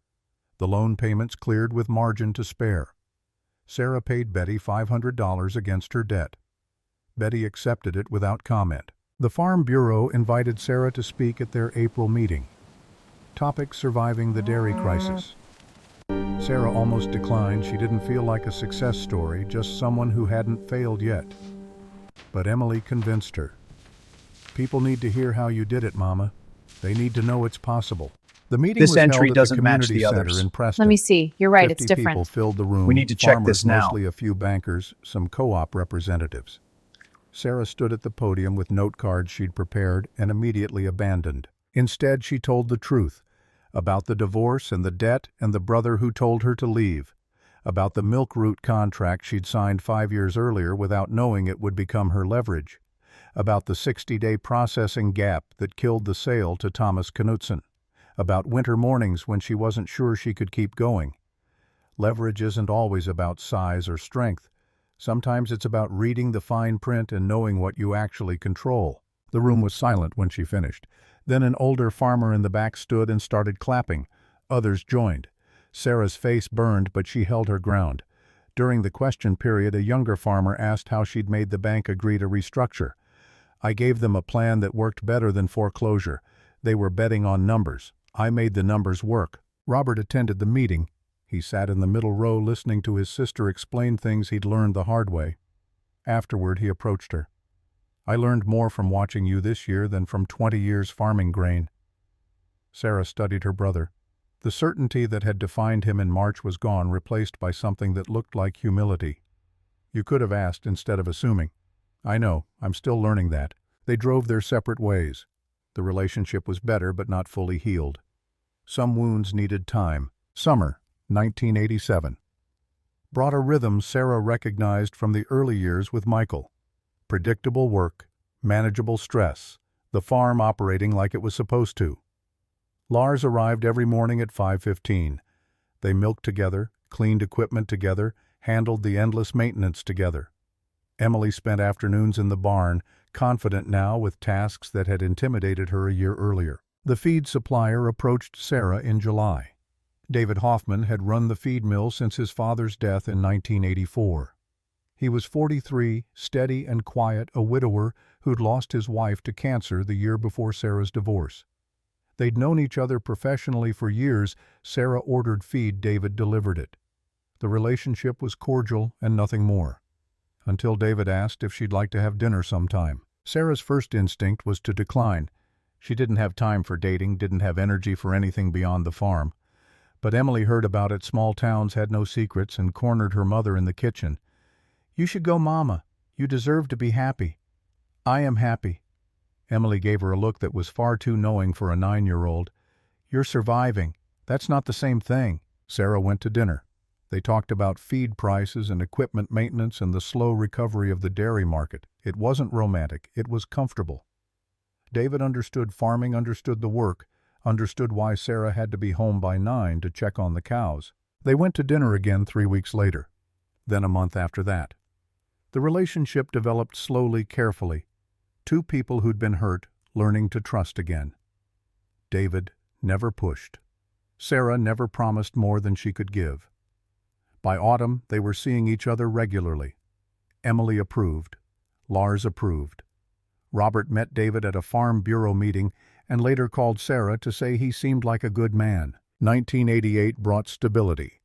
S1: The loan payments cleared with margin to spare. Sarah paid Betty $500 against her debt. Betty accepted it without comment. The Farm Bureau invited Sarah to speak at their April meeting. Topic: surviving the dairy crisis. Sarah almost declined. She didn't feel like a success story, just someone who hadn't failed yet. But Emily convinced her. People need to hear how you did it, Mama. They need to know it's possible. The meeting
S2: This
S1: was
S2: entry
S1: held at the
S2: doesn't match
S1: community
S2: the
S1: center
S2: others.
S1: in Preston.
S3: Let me see. You're right,
S1: 50
S3: it's different.
S1: people filled the room.
S2: We need to check
S1: Farmers,
S2: this now.
S1: mostly a few bankers, some co-op representatives. Sarah stood at the podium with note cards she'd prepared and immediately abandoned. Instead, she told the truth about the divorce and the debt and the brother who told her to leave, about the milk route contract she'd signed 5 years earlier without knowing it would become her leverage, about the 60-day processing gap that killed the sale to Thomas Knutson, about winter mornings when she wasn't sure she could keep going. Leverage isn't always about size or strength. Sometimes it's about reading the fine print and knowing what you actually control. The room was silent when she finished. Then an older farmer in the back stood and started clapping. Others joined. Sarah's face burned, but she held her ground. During the question period, a younger farmer asked how she'd made the bank agree to restructure. I gave them a plan that worked better than foreclosure. They were betting on numbers. I made the numbers work. Robert attended the meeting. He sat in the middle row listening to his sister explain things he'd learned the hard way. Afterward, he approached her. I learned more from watching you this year than from 20 years farming grain. Sarah studied her brother. The certainty that had defined him in March was gone, replaced by something that looked like humility. You could have asked instead of assuming. I know, I'm still learning that. They drove their separate ways. The relationship was better but not fully healed. Some wounds needed time. Summer, 1987. Brought a rhythm Sarah recognized from the early years with Michael. Predictable work, manageable stress, the farm operating like it was supposed to. Lars arrived every morning at 5:15. They milked together, cleaned equipment together, handled the endless maintenance together. Emily spent afternoons in the barn, confident now with tasks that had intimidated her a year earlier. The feed supplier approached Sarah in July. David Hoffman had run the feed mill since his father's death in 1984. He was 43, steady and quiet, a widower who'd lost his wife to cancer the year before Sarah's divorce. They'd known each other professionally for years. Sarah ordered feed, David delivered it. The relationship was cordial and nothing more. Until David asked if she'd like to have dinner sometime. Sarah's first instinct was to decline. She didn't have time for dating, didn't have energy for anything beyond the farm. But Emily heard about it. Small towns had no secrets, and cornered her mother in the kitchen. You should go, Mama. You deserve to be happy. I am happy. Emily gave her a look that was far too knowing for a 9-year-old. You're surviving. That's not the same thing. Sarah went to dinner. They talked about feed prices and equipment maintenance and the slow recovery of the dairy market. It wasn't romantic. It was comfortable. David understood farming, understood the work, understood why Sarah had to be home by 9 to check on the cows. They went to dinner again 3 weeks later, then a month after that. The relationship developed slowly, carefully. Two people who'd been hurt, learning to trust again. David never pushed. Sarah never promised more than she could give. By autumn, they were seeing each other regularly. Emily approved. Lars approved. Robert met David at a Farm Bureau meeting and later called Sarah to say he seemed like a good man. 1988 brought stability.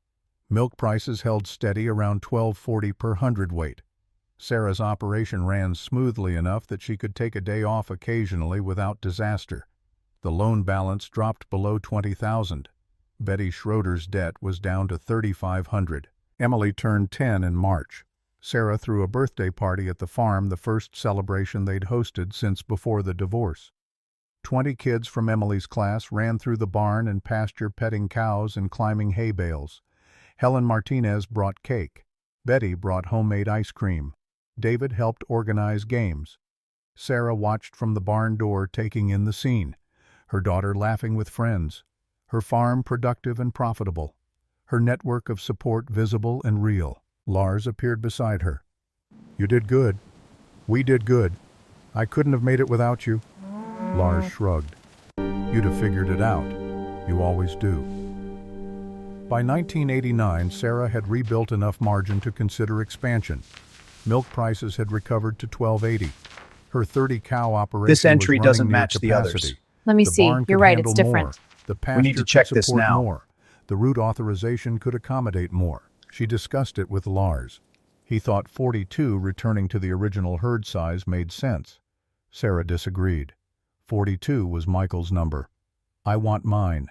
S1: Milk prices held steady around $12.40 per hundredweight. Sarah's operation ran smoothly enough that she could take a day off occasionally without disaster. The loan balance dropped below $20,000. Betty Schroeder's debt was down to $3,500. Emily turned 10 in March. Sarah threw a birthday party at the farm, the first celebration they'd hosted since before the divorce. 20 kids from Emily's class ran through the barn and pasture, petting cows and climbing hay bales. Helen Martinez brought cake. Betty brought homemade ice cream. David helped organize games. Sarah watched from the barn door, taking in the scene. Her daughter laughing with friends. Her farm productive and profitable. Her network of support visible and real. Lars appeared beside her. You did good. We did good. I couldn't have made it without you. Lars shrugged. You'd have figured it out. You always do. By 1989, Sarah had rebuilt enough margin to consider expansion. Milk prices had recovered to $12.80. Her 30-cow operation
S2: This entry
S1: was running
S2: doesn't
S1: near
S2: match the
S1: capacity.
S2: others.
S3: Let me
S1: The
S3: see.
S1: barn
S3: You're
S1: could
S3: right, it's
S1: handle more.
S3: different.
S1: The
S2: We need
S1: pasture
S2: to check
S1: could
S2: this
S1: support
S2: now.
S1: more. The route authorization could accommodate more. She discussed it with Lars. He thought 42 returning to the original herd size made sense. Sarah disagreed. 42 was Michael's number. I want mine.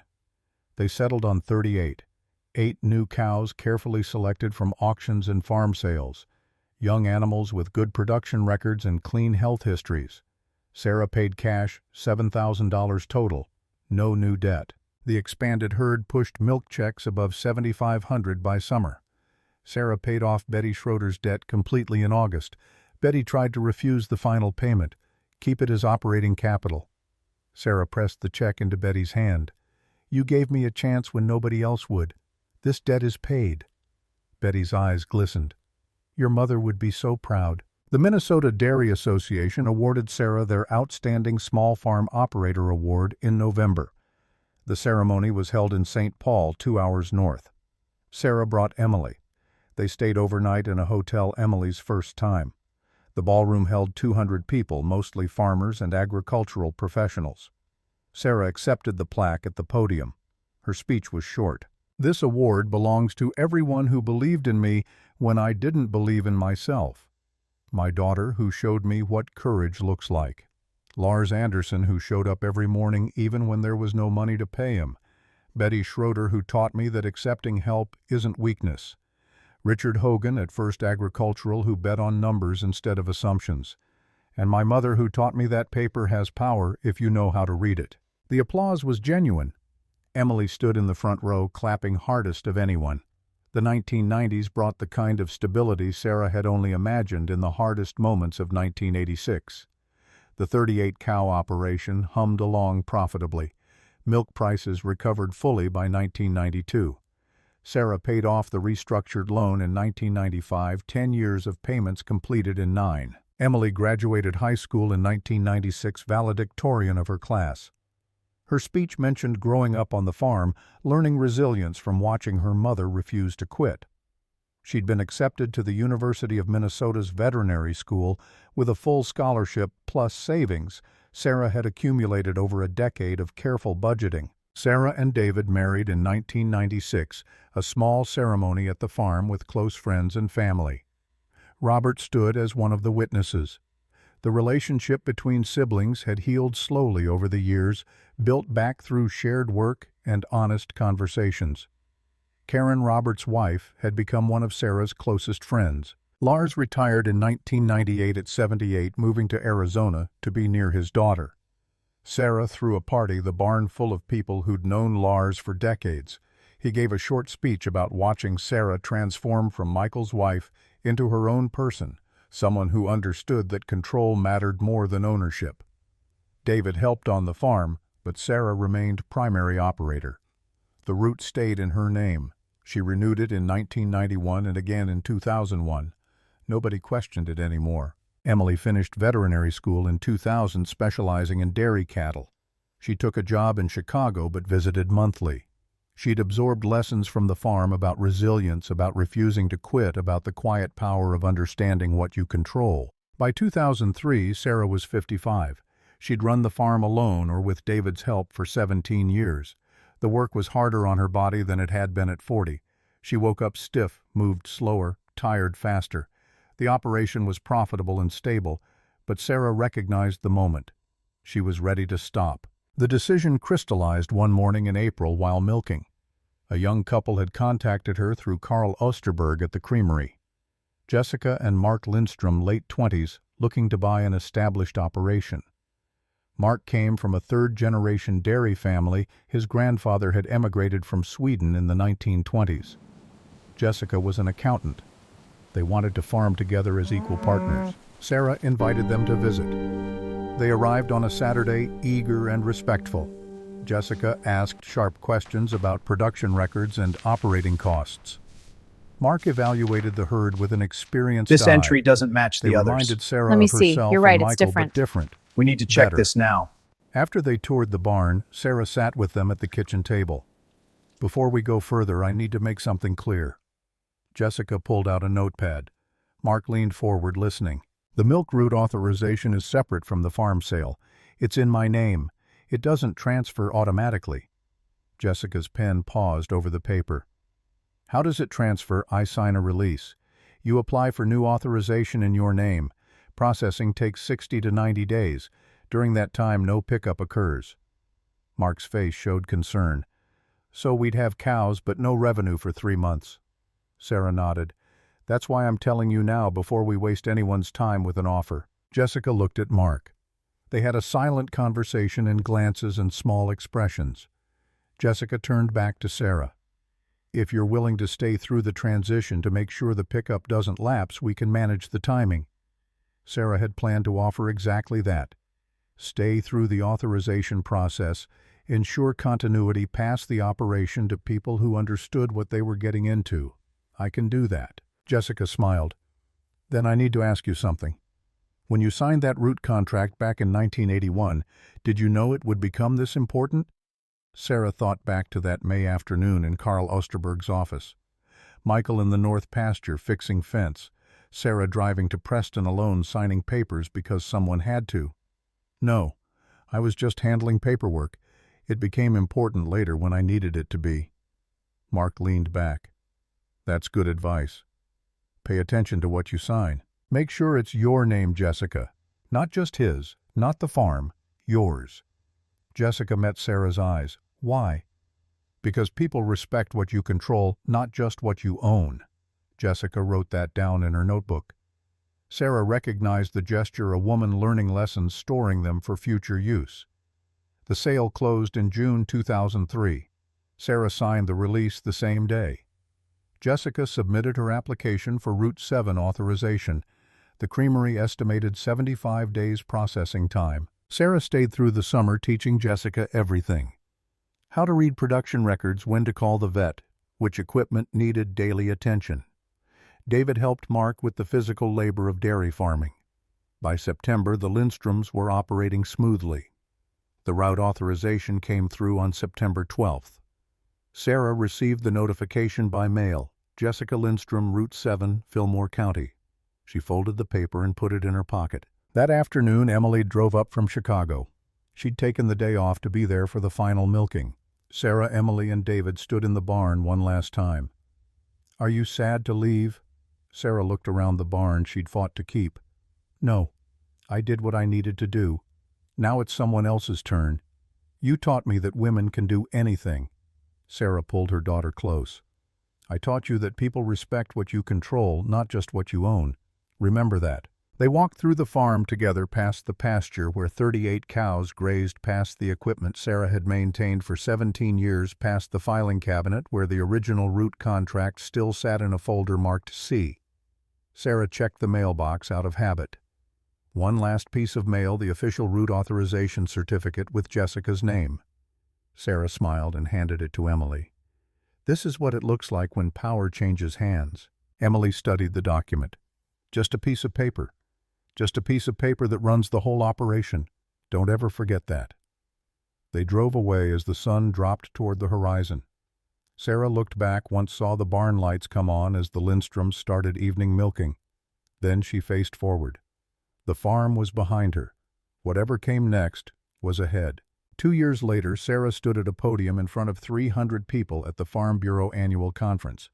S1: They settled on 38. 8 new cows carefully selected from auctions and farm sales. Young animals with good production records and clean health histories. Sarah paid cash, $7,000 total. No new debt. The expanded herd pushed milk checks above $7,500 by summer. Sarah paid off Betty Schroeder's debt completely in August. Betty tried to refuse the final payment, keep it as operating capital. Sarah pressed the check into Betty's hand. You gave me a chance when nobody else would. This debt is paid. Betty's eyes glistened. Your mother would be so proud. The Minnesota Dairy Association awarded Sarah their Outstanding Small Farm Operator Award in November. The ceremony was held in St. Paul, 2 hours north. Sarah brought Emily. They stayed overnight in a hotel Emily's first time. The ballroom held 200 people, mostly farmers and agricultural professionals. Sarah accepted the plaque at the podium. Her speech was short. This award belongs to everyone who believed in me when I didn't believe in myself. My daughter, who showed me what courage looks like. Lars Anderson, who showed up every morning even when there was no money to pay him. Betty Schroeder, who taught me that accepting help isn't weakness. Richard Hogan at First Agricultural, who bet on numbers instead of assumptions. And my mother, who taught me that paper has power if you know how to read it. The applause was genuine. Emily stood in the front row, clapping hardest of anyone. The 1990s brought the kind of stability Sarah had only imagined in the hardest moments of 1986. The 38-cow operation hummed along profitably. Milk prices recovered fully by 1992. Sarah paid off the restructured loan in 1995, 10 years of payments completed in 9. Emily graduated high school in 1996, valedictorian of her class. Her speech mentioned growing up on the farm, learning resilience from watching her mother refuse to quit. She'd been accepted to the University of Minnesota's veterinary school with a full scholarship plus savings Sarah had accumulated over a decade of careful budgeting. Sarah and David married in 1996, a small ceremony at the farm with close friends and family. Robert stood as one of the witnesses. The relationship between siblings had healed slowly over the years, built back through shared work and honest conversations. Karen, Robert's wife, had become one of Sarah's closest friends. Lars retired in 1998 at 78, moving to Arizona to be near his daughter. Sarah threw a party, the barn full of people who'd known Lars for decades. He gave a short speech about watching Sarah transform from Michael's wife into her own person, someone who understood that control mattered more than ownership. David helped on the farm, but Sarah remained primary operator. The route stayed in her name. She renewed it in 1991 and again in 2001. Nobody questioned it anymore. Emily finished veterinary school in 2000, specializing in dairy cattle. She took a job in Chicago but visited monthly. She'd absorbed lessons from the farm about resilience, about refusing to quit, about the quiet power of understanding what you control. By 2003, Sarah was 55. She'd run the farm alone or with David's help for 17 years. The work was harder on her body than it had been at 40. She woke up stiff, moved slower, tired faster. The operation was profitable and stable, but Sarah recognized the moment. She was ready to stop. The decision crystallized one morning in April while milking. A young couple had contacted her through Carl Osterberg at the creamery. Jessica and Mark Lindstrom, late 20s, looking to buy an established operation. Mark came from a third-generation dairy family. His grandfather had emigrated from Sweden in the 1920s. Jessica was an accountant. They wanted to farm together as equal partners. Sarah invited them to visit. They arrived on a Saturday, eager and respectful. Jessica asked sharp questions about production records and operating costs. Mark evaluated the herd with an experienced
S2: This
S1: eye.
S2: entry doesn't match
S1: They
S2: the others.
S1: reminded Sarah
S3: Let me
S1: of
S3: see.
S1: herself
S3: You're right,
S1: and
S3: it's
S1: Michael,
S3: different.
S1: but different.
S2: We need to check
S1: Better.
S2: this now.
S1: After they toured the barn, Sarah sat with them at the kitchen table. "Before we go further, I need to make something clear." Jessica pulled out a notepad. Mark leaned forward, listening. "The milk route authorization is separate from the farm sale. It's in my name. It doesn't transfer automatically." Jessica's pen paused over the paper. "How does it transfer? I sign a release. You apply for new authorization in your name. Processing takes 60 to 90 days. During that time, no pickup occurs." Mark's face showed concern. "So we'd have cows but no revenue for 3 months." Sarah nodded. "That's why I'm telling you now before we waste anyone's time with an offer." Jessica looked at Mark. They had a silent conversation in glances and small expressions. Jessica turned back to Sarah. "If you're willing to stay through the transition to make sure the pickup doesn't lapse, we can manage the timing." Sarah had planned to offer exactly that. Stay through the authorization process, ensure continuity past the operation to people who understood what they were getting into. "I can do that." Jessica smiled. "Then I need to ask you something. When you signed that route contract back in 1981, did you know it would become this important?" Sarah thought back to that May afternoon in Carl Osterberg's office. Michael in the north pasture fixing fence, Sarah driving to Preston alone signing papers because someone had to. "No, I was just handling paperwork. It became important later when I needed it to be." Mark leaned back. "That's good advice. Pay attention to what you sign. Make sure it's your name, Jessica. Not just his, not the farm, yours." Jessica met Sarah's eyes. "Why?" "Because people respect what you control, not just what you own." Jessica wrote that down in her notebook. Sarah recognized the gesture, a woman learning lessons, storing them for future use. The sale closed in June 2003. Sarah signed the release the same day. Jessica submitted her application for Route 7 authorization. The creamery estimated 75 days processing time. Sarah stayed through the summer teaching Jessica everything. How to read production records, when to call the vet, which equipment needed daily attention. David helped Mark with the physical labor of dairy farming. By September, the Lindstroms were operating smoothly. The route authorization came through on September 12th. Sarah received the notification by mail. Jessica Lindstrom, Route 7, Fillmore County. She folded the paper and put it in her pocket. That afternoon, Emily drove up from Chicago. She'd taken the day off to be there for the final milking. Sarah, Emily, and David stood in the barn one last time. "Are you sad to leave?" Sarah looked around the barn she'd fought to keep. "No. I did what I needed to do. Now it's someone else's turn. You taught me that women can do anything." Sarah pulled her daughter close. "I taught you that people respect what you control, not just what you own. Remember that." They walked through the farm together past the pasture where 38 cows grazed, past the equipment Sarah had maintained for 17 years, past the filing cabinet where the original route contract still sat in a folder marked C. Sarah checked the mailbox out of habit. One last piece of mail, the official route authorization certificate with Jessica's name. Sarah smiled and handed it to Emily. "This is what it looks like when power changes hands." Emily studied the document. "Just a piece of paper. Just a piece of paper that runs the whole operation. Don't ever forget that." They drove away as the sun dropped toward the horizon. Sarah looked back, once saw the barn lights come on as the Lindstroms started evening milking. Then she faced forward. The farm was behind her. Whatever came next was ahead. 2 years later, Sarah stood at a podium in front of 300 people at the Farm Bureau annual conference.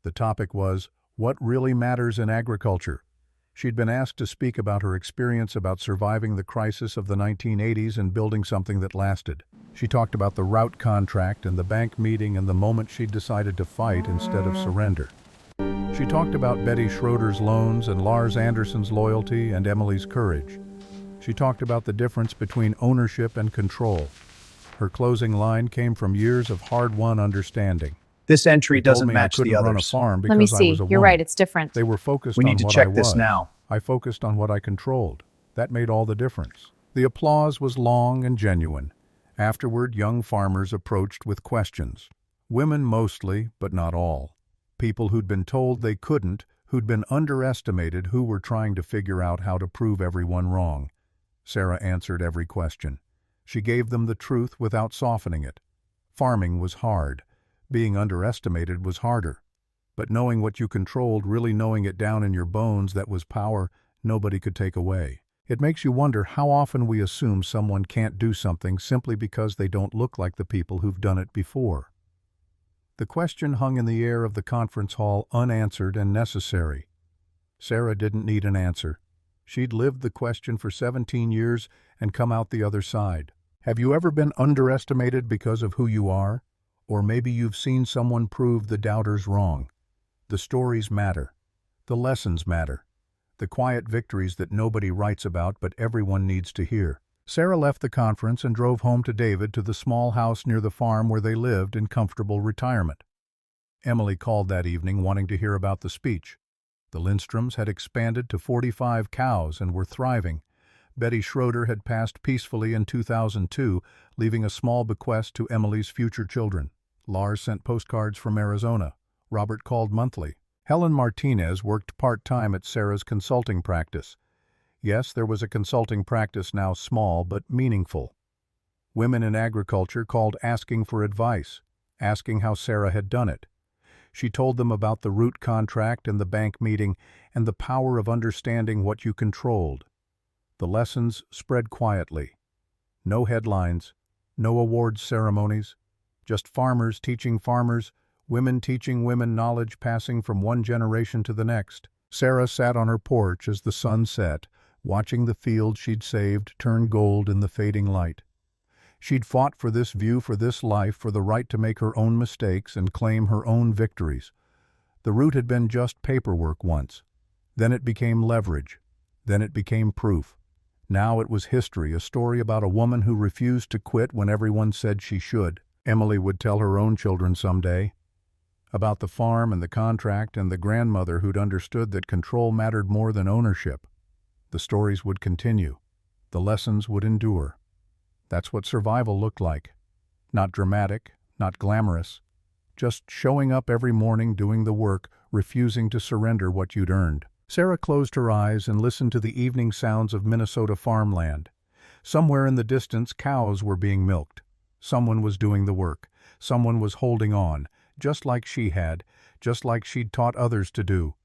S1: The topic was, "What really matters in agriculture?" She'd been asked to speak about her experience about surviving the crisis of the 1980s and building something that lasted. She talked about the route contract and the bank meeting and the moment she'd decided to fight instead of surrender. She talked about Betty Schroeder's loans and Lars Anderson's loyalty and Emily's courage. She talked about the difference between ownership and control. Her closing line came from years of hard-won understanding.
S2: This entry
S1: They told
S2: doesn't
S1: me
S2: match
S1: I
S2: the
S1: couldn't run a
S2: others.
S1: farm
S3: Let me
S1: because I
S3: see.
S1: was a
S3: You're
S1: woman.
S3: right, it's different.
S1: They were focused
S2: We
S1: on
S2: need to
S1: what
S2: check
S1: I
S2: this
S1: was.
S2: now.
S1: I focused on what I controlled. That made all the difference. The applause was long and genuine. Afterward, young farmers approached with questions. Women mostly, but not all. People who'd been told they couldn't, who'd been underestimated, who were trying to figure out how to prove everyone wrong. Sarah answered every question. She gave them the truth without softening it. Farming was hard. Being underestimated was harder. But knowing what you controlled, really knowing it down in your bones, that was power nobody could take away. It makes you wonder how often we assume someone can't do something simply because they don't look like the people who've done it before. The question hung in the air of the conference hall, unanswered and necessary. Sarah didn't need an answer. She'd lived the question for 17 years and come out the other side. Have you ever been underestimated because of who you are? Or maybe you've seen someone prove the doubters wrong. The stories matter. The lessons matter. The quiet victories that nobody writes about but everyone needs to hear. Sarah left the conference and drove home to David, to the small house near the farm where they lived in comfortable retirement. Emily called that evening wanting to hear about the speech. The Lindstroms had expanded to 45 cows and were thriving. Betty Schroeder had passed peacefully in 2002, leaving a small bequest to Emily's future children. Lars sent postcards from Arizona. Robert called monthly. Helen Martinez worked part-time at Sarah's consulting practice. Yes, there was a consulting practice now, small but meaningful. Women in agriculture called asking for advice, asking how Sarah had done it. She told them about the root contract and the bank meeting and the power of understanding what you controlled. The lessons spread quietly. No headlines, no awards ceremonies, just farmers teaching farmers, women teaching women, knowledge passing from one generation to the next. Sarah sat on her porch as the sun set, watching the field she'd saved turn gold in the fading light. She'd fought for this view, for this life, for the right to make her own mistakes and claim her own victories. The root had been just paperwork once. Then it became leverage. Then it became proof. Now it was history, a story about a woman who refused to quit when everyone said she should. Emily would tell her own children someday about the farm and the contract and the grandmother who'd understood that control mattered more than ownership. The stories would continue. The lessons would endure. That's what survival looked like. Not dramatic, not glamorous. Just showing up every morning, doing the work, refusing to surrender what you'd earned. Sarah closed her eyes and listened to the evening sounds of Minnesota farmland. Somewhere in the distance, cows were being milked. Someone was doing the work. Someone was holding on, just like she had, just like she'd taught others to do.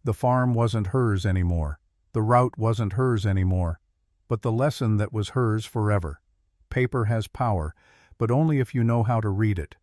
S1: The farm wasn't hers anymore. The route wasn't hers anymore. But the lesson that was hers forever. Paper has power, but only if you know how to read it.